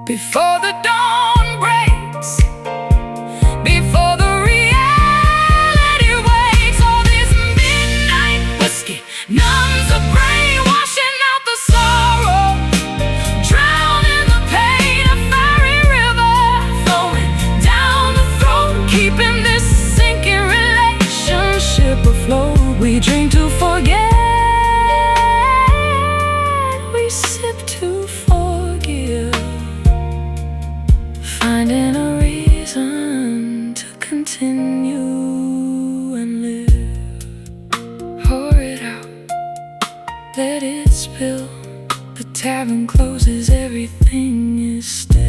before the dawn breaks, before the reality wakes. Oh, this midnight whiskey numbs the brain, washing out the sorrow, drowning the pain. A fiery river flowing down the throat, keeping this sinking relationship afloat. We drink to forget, we sip to forgive, finding a reason to continue and live. Pour it out, let it spill. The tavern closes, everything is still.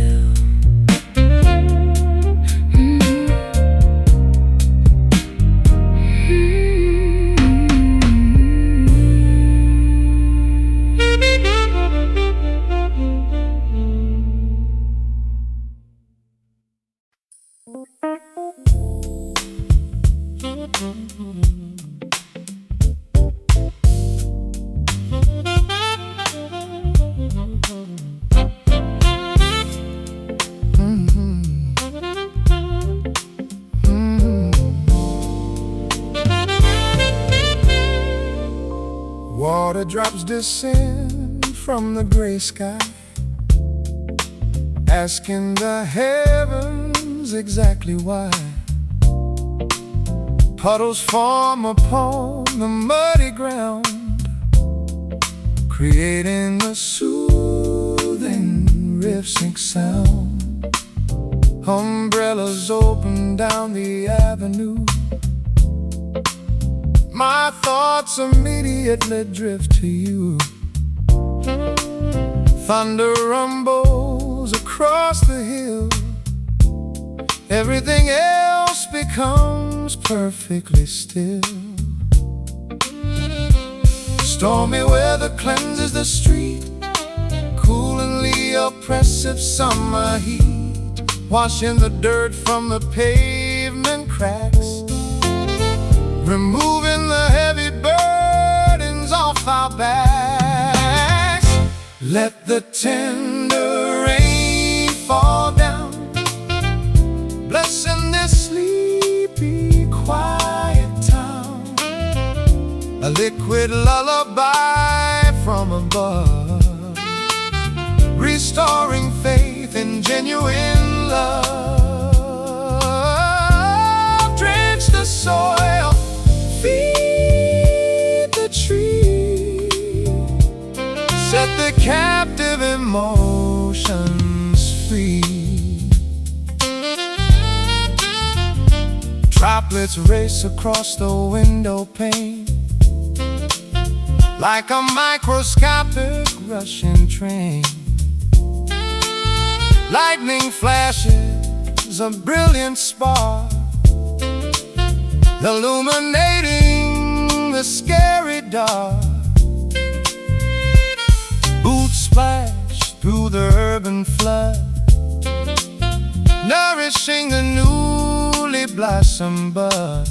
Water drops descend from the gray sky, asking the heavens exactly why. Puddles form upon the muddy ground, creating a soothing riff sync sound. Umbrellas open down the avenue. My thoughts immediately drift to you. Thunder rumbles across the hill. Everything else becomes perfectly still. Stormy weather cleanses the street, coolingly oppressive summer heat, washing the dirt from the pavement cracks, removing the heavy burdens off our backs. Let the tender rain fall down, blessing this sleepy, quiet town. A liquid lullaby from above, restoring faith in genuine love. Drench the soil, feed the tree, set the captive emotions free. Droplets race across the window pane, like a microscopic rushing train. Lightning flashes a brilliant spark, illuminating the scary dark. Boots splash through the urban flood, nourishing the newly blossomed bud.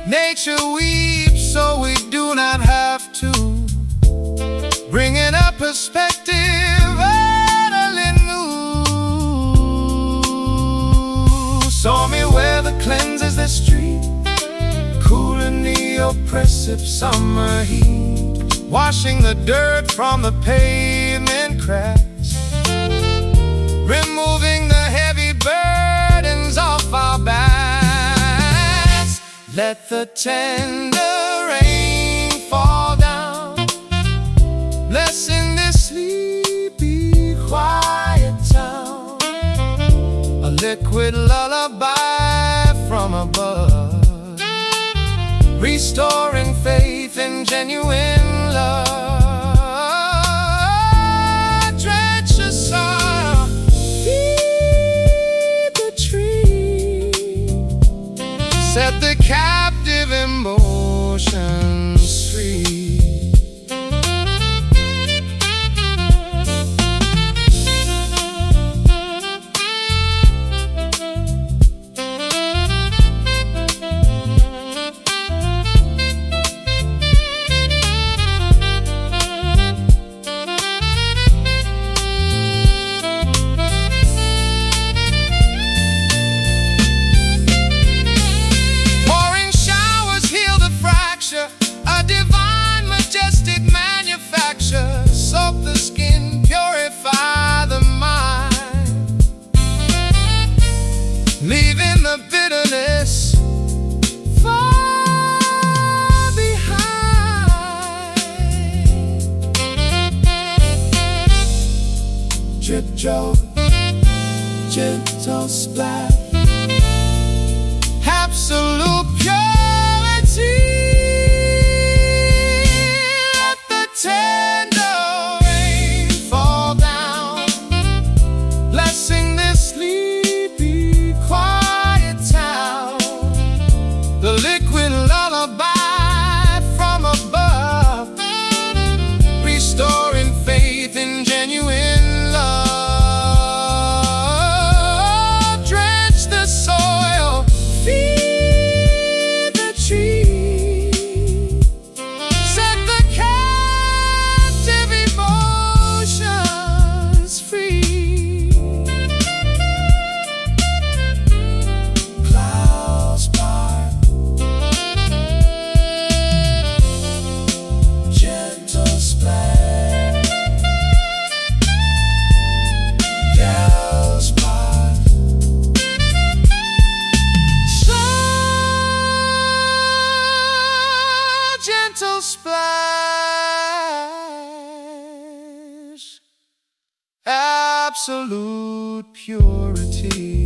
Nature weeps so we do not have to, bringing a perspective utterly new. Stormy weather cleanses the street, cooling the oppressive summer heat, washing the dirt from the pavement cracks, removing the heavy burdens off our backs. Let the tender rain fall down, blessing this sleepy, quiet town. A liquid lullaby from above, restoring faith in genuine love. Drench the soil, feed the tree, set the captive emotions free. A divine, majestic manufacture. Soak the skin, purify the mind, leaving the bitterness far behind. Drip drop, gentle splash, absolute purity. Tender rain fall down, blessing this sleepy, quiet town. The liquid lullaby from above, restoring faith in genuine love. Drench the soil, feed absolute purity.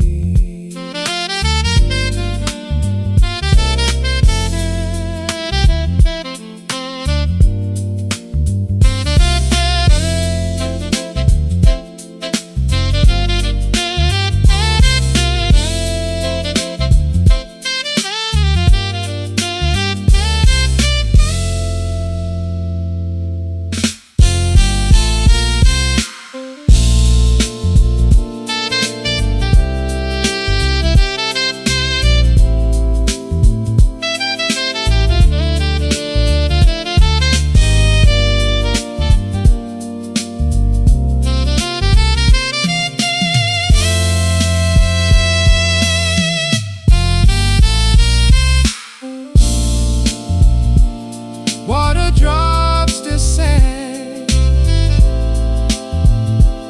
Water drops descend.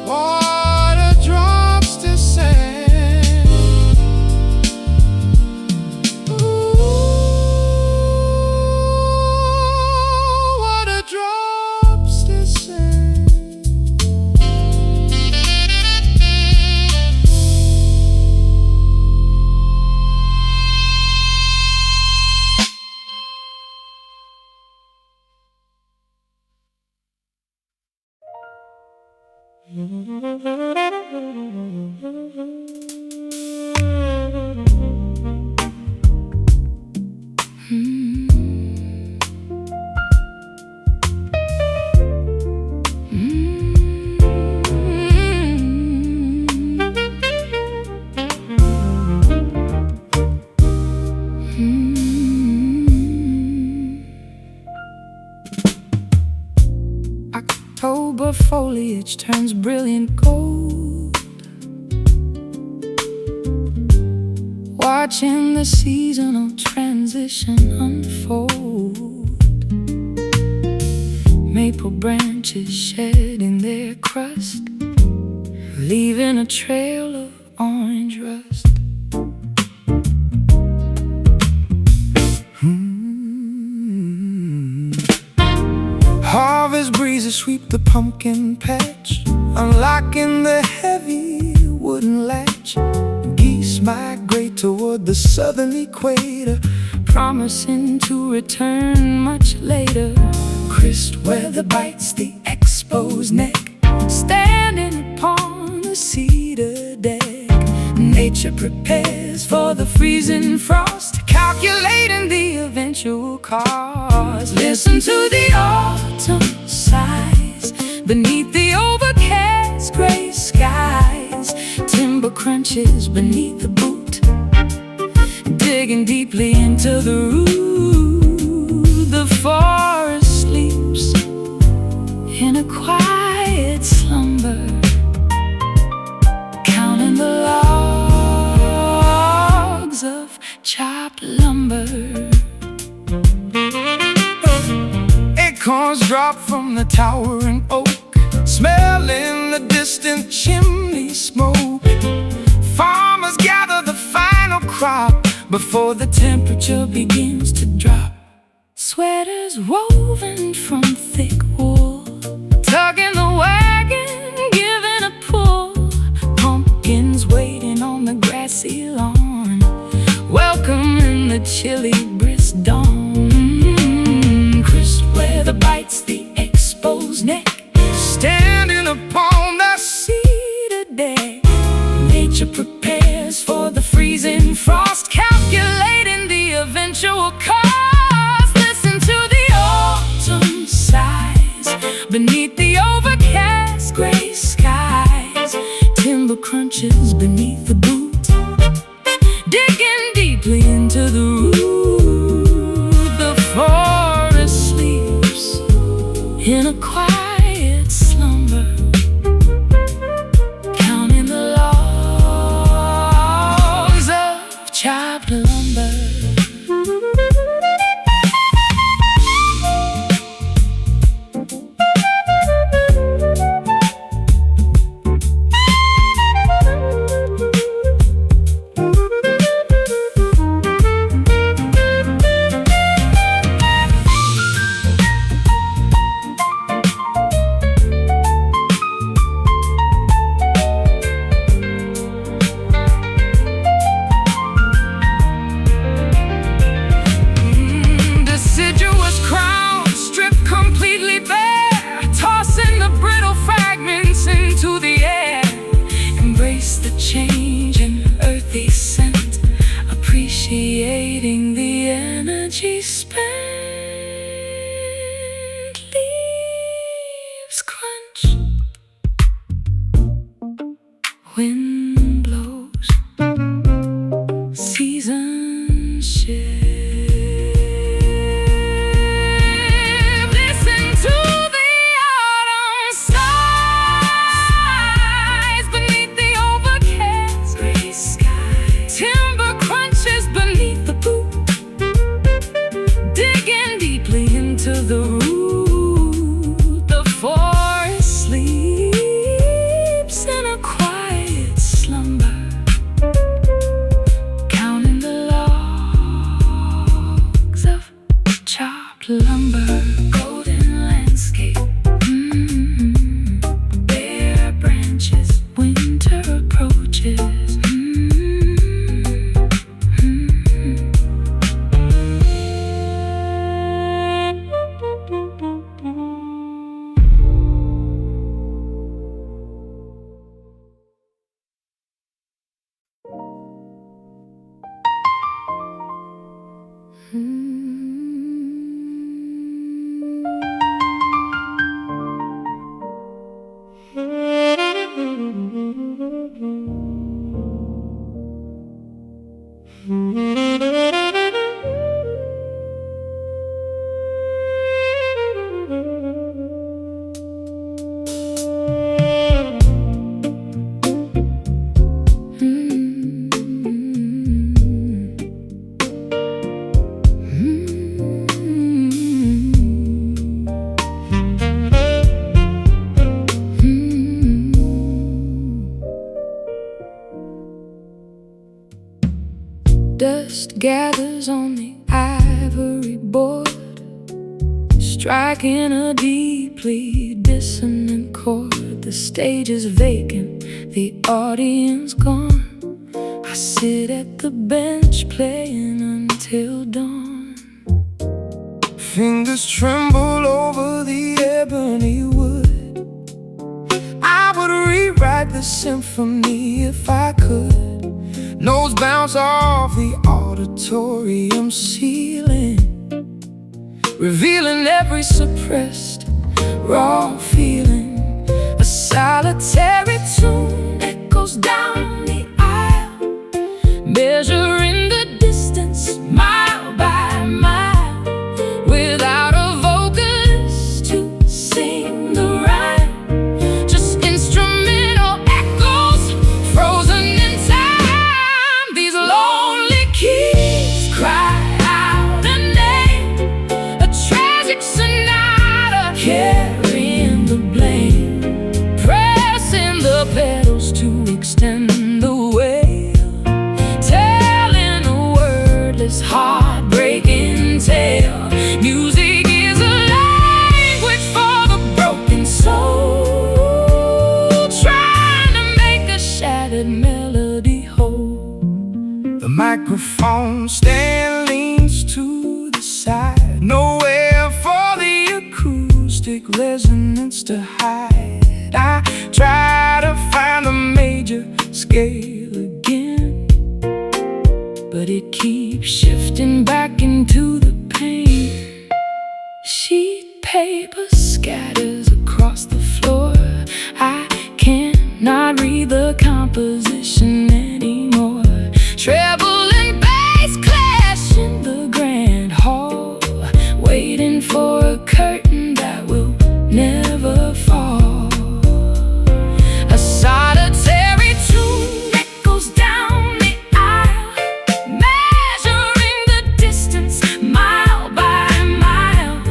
Water drops descend. Ooh, water drops descend. October foliage turns brilliant gold, watching the seasonal transition unfold. Maple branches shedding their crust, leaving a trail of orange rust. Harvest breezes sweep the pumpkin patch, unlocking the heavy wooden latch. Geese migrate toward the southern equator, promising to return much later. Crisp weather bites the exposed neck, standing upon the cedar deck. Nature prepares for the freezing frost, calculating the eventual cost. Listen to the autumn sighs beneath the overcast gray skies. Timber crunches beneath the boot, digging deeply into the root. The forest sleeps in a quiet slumber, counting the logs of chopped lumber. Acorns drop from the towering oak, smelling the distant chimney smoke. Farmers gather the final crop before the temperature begins to drop. Sweaters woven from thick wool, tugging the wagon, giving a pull. Pumpkins waiting on the grassy lawn, welcoming the chilly brisk dawn. Crisp weather bites the exposed neck, standing upon the cedar deck. Nature prepares for the freezing frost, calculating the eventual cost. Listen to the autumn sighs beneath the overcast gray skies. Timber crunches beneath the boot, digging deeply into the root. The forest sleeps in a quiet slumber, counting the logs of chopped lumber. wind blows, seasons shift. Listen to the autumn sighs beneath the overcast gray sky. Timber crunches beneath the boot, digging deeply into the root. The forest sleeps in a quiet slumber, counting the logs of chopped lumber. Golden landscape, bare branches, winter approaches. Dust gathers on the ivory board, striking a deeply dissonant chord. The stage is vacant, the audience gone. I sit at the bench playing until dawn. Fingers tremble over the ebony wood. I would rewrite the symphony if I could. Notes bounce off the auditorium ceiling, revealing every suppressed, raw feeling. A solitary tune echoes down the aisle, measuring the distance mile by mile, without a vocalist to sing the rhyme. Just instrumental echoes frozen in time. These lonely keys cry out a name, a tragic sonata carrying the blame, pressing the pedals to extend the wail, telling a wordless, heartbreaking tale. Music is a language for the broken soul, trying to make a shattered melody whole. The microphone stand leans to the side, nowhere for the acoustic resonance to hide. I try to find the major scale again, but it keeps shifting back into the pain. Sheet paper scatters across the floor. I cannot read the composition anymore. Treble and bass clash in the grand hall, waiting for a curtain that will never fall. A solitary tune echoes down the aisle, measuring the distance mile by mile,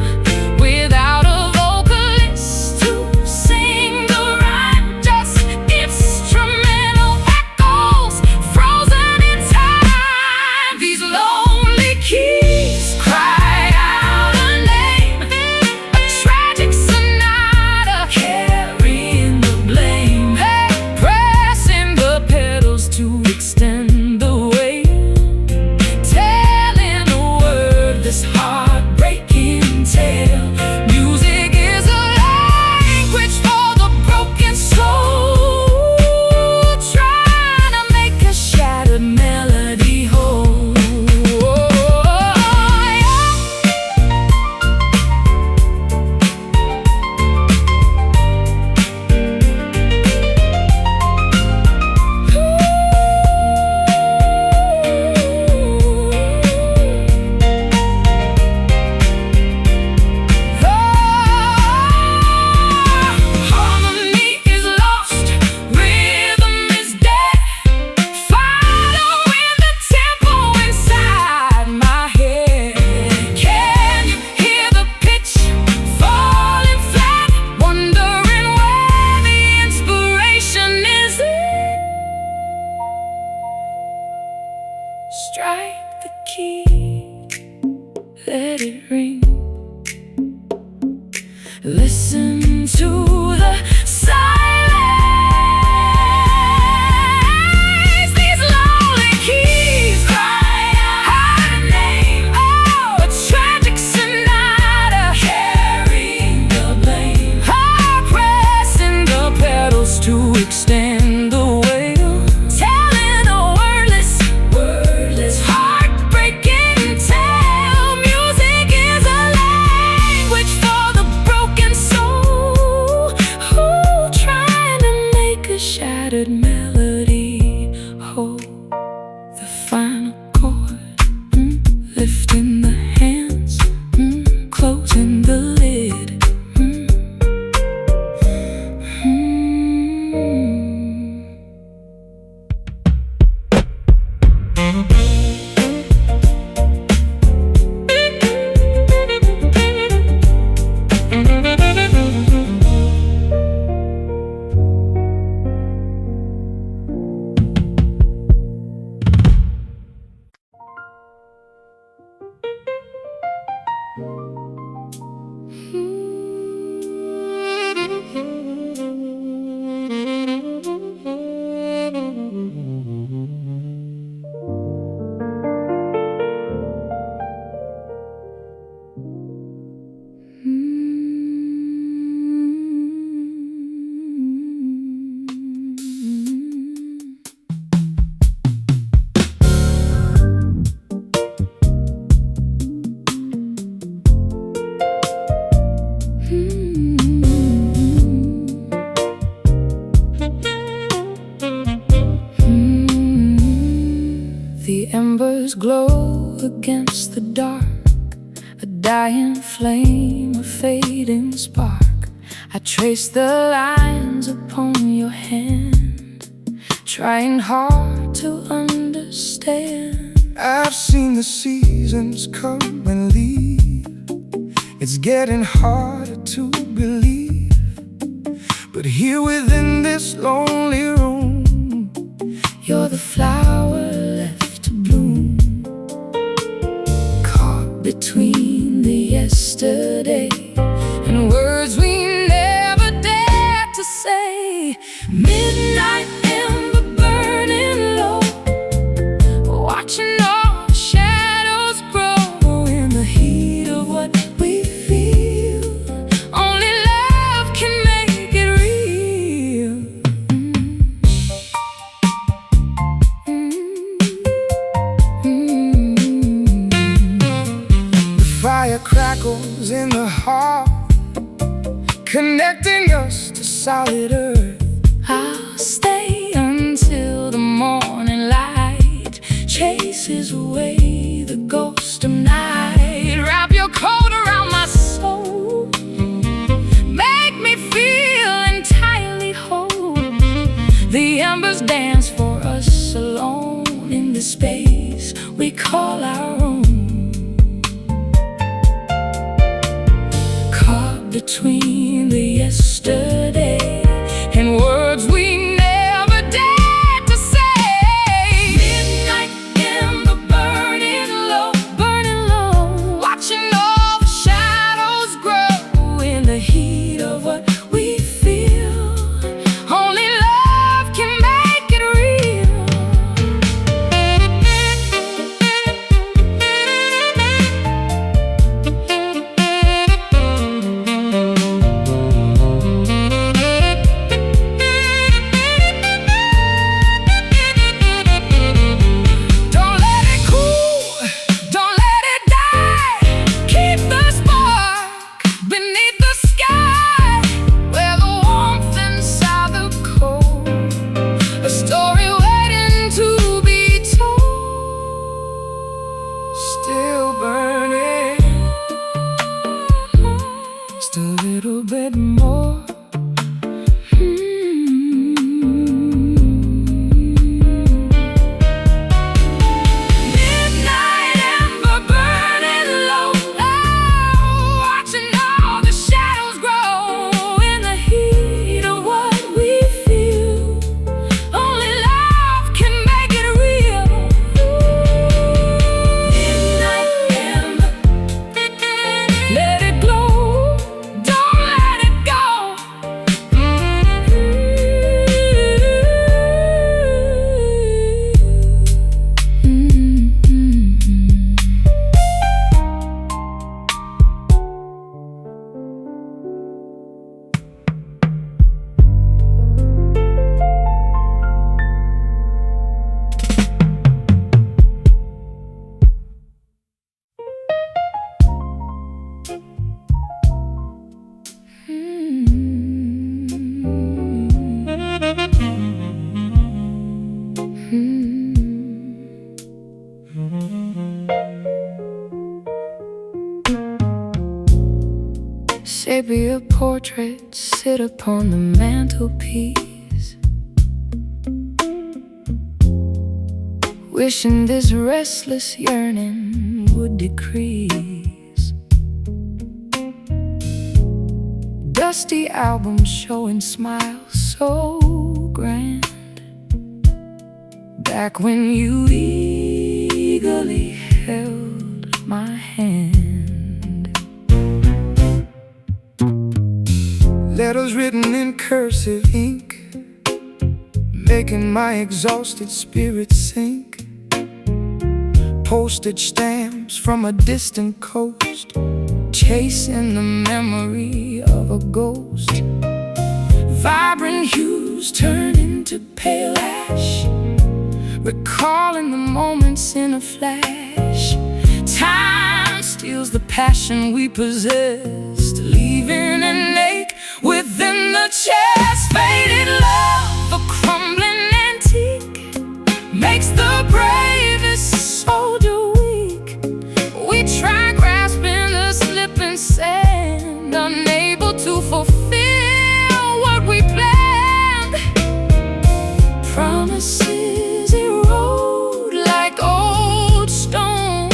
without a vocalist to sing the rhyme. Just instrumental echoes embers glow against the dark, a dying flame, a fading spark. I trace the lines upon your hand, trying hard to understand. I've seen the seasons come and leave. It's getting harder to believe, but here within this lonely room, you're the flower left to bloom, caught between the yesterday and words we never dared to say. Midnight ember burning low, watching all the shadows grow in the heat of what we feel. Only love can make it real. the fire crackles in the heart, connecting us to solid earth. I'll stay until the morning light chases away the ghost of night. Wrap your coat around my soul, make me feel entirely whole. The embers dance for us alone in the space we call our own, caught between the yesterday and words we never dared to say. Midnight ember burning low, watching all the shadows grow in the heat of what we feel. Only love can make it real. Don't let it cool, don't let it die. Keep the spark beneath the sky, where the warmth inside the cold, a story waiting to be told. Still burning, Just a little bit more. Midnight ember burning low, watching all the shadows grow in the heat of what we feel. Only love can make it real. Midnight ember, let it glow, don't let it go. Sepia portraits sit upon the mantelpiece, wishing this restless yearning would decrease. Dusty albums showing smiles so grand, back when you eagerly held my hand. letters written in cursive ink, making my exhausted spirit sink. Postage stamps from a distant coast, chasing the memory of a ghost. Vibrant hues turn into pale ash, recalling the moments in a flash. Time steals the passion we possessed, leaving an ache within the chest. Faded love, a crumbling antique, makes the bravest soul Promises erode like old stone.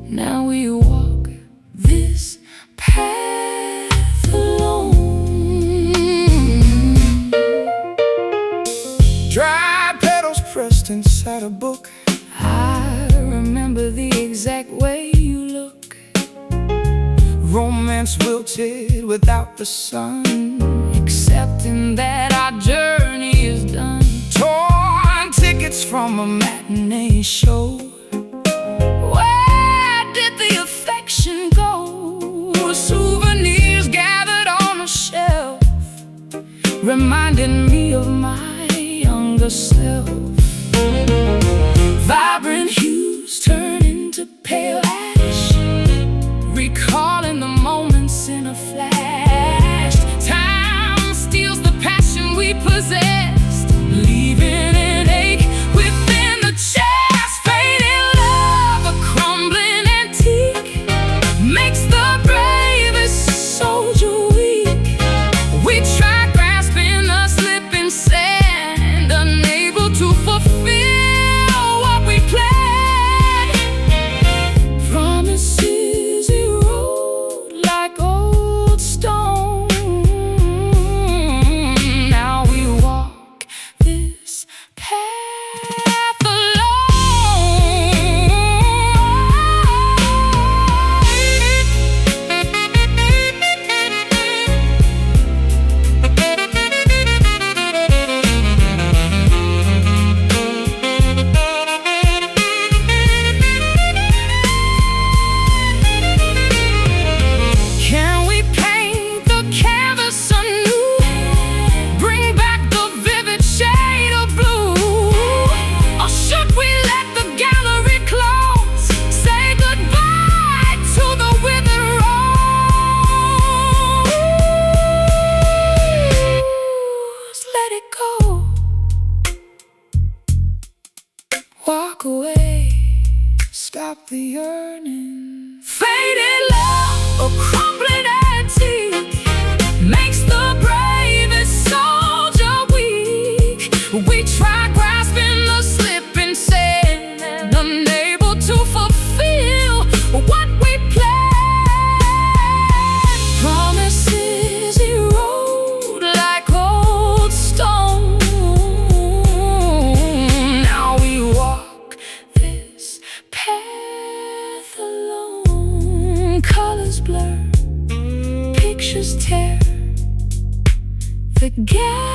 Now we walk this path alone. Dry petals pressed inside a book. I remember the exact way you look. Romance wilted without the sun, Accepting that our journey is done. torn tickets from a matinee show. Where did the affection go? Souvenirs gathered on a shelf, reminding me of my younger self. Vibrant hues turn into pale ash, recalling the moments in a flash. Time steals the passion we possessed, leaving an ache within the chest. Faded love, a crumbling antique, makes the bravest soldier weak. We try grasping the slipping sand, unable to fulfill what we planned. Promises erode like old stone. Now we walk this path Can we paint the canvas anew? Bring back the vivid shade of blue? Or should we let the gallery close? Say goodbye to the withered rose. let it go. Walk away, stop the yearning. Faded love, a crumbling antique, makes the bravest soldier weak. We try grasping the slipping sand, unable to fulfill what we planned. Promises erode like old stone. Now we walk This path alone. Colors blur, pictures tear, the gap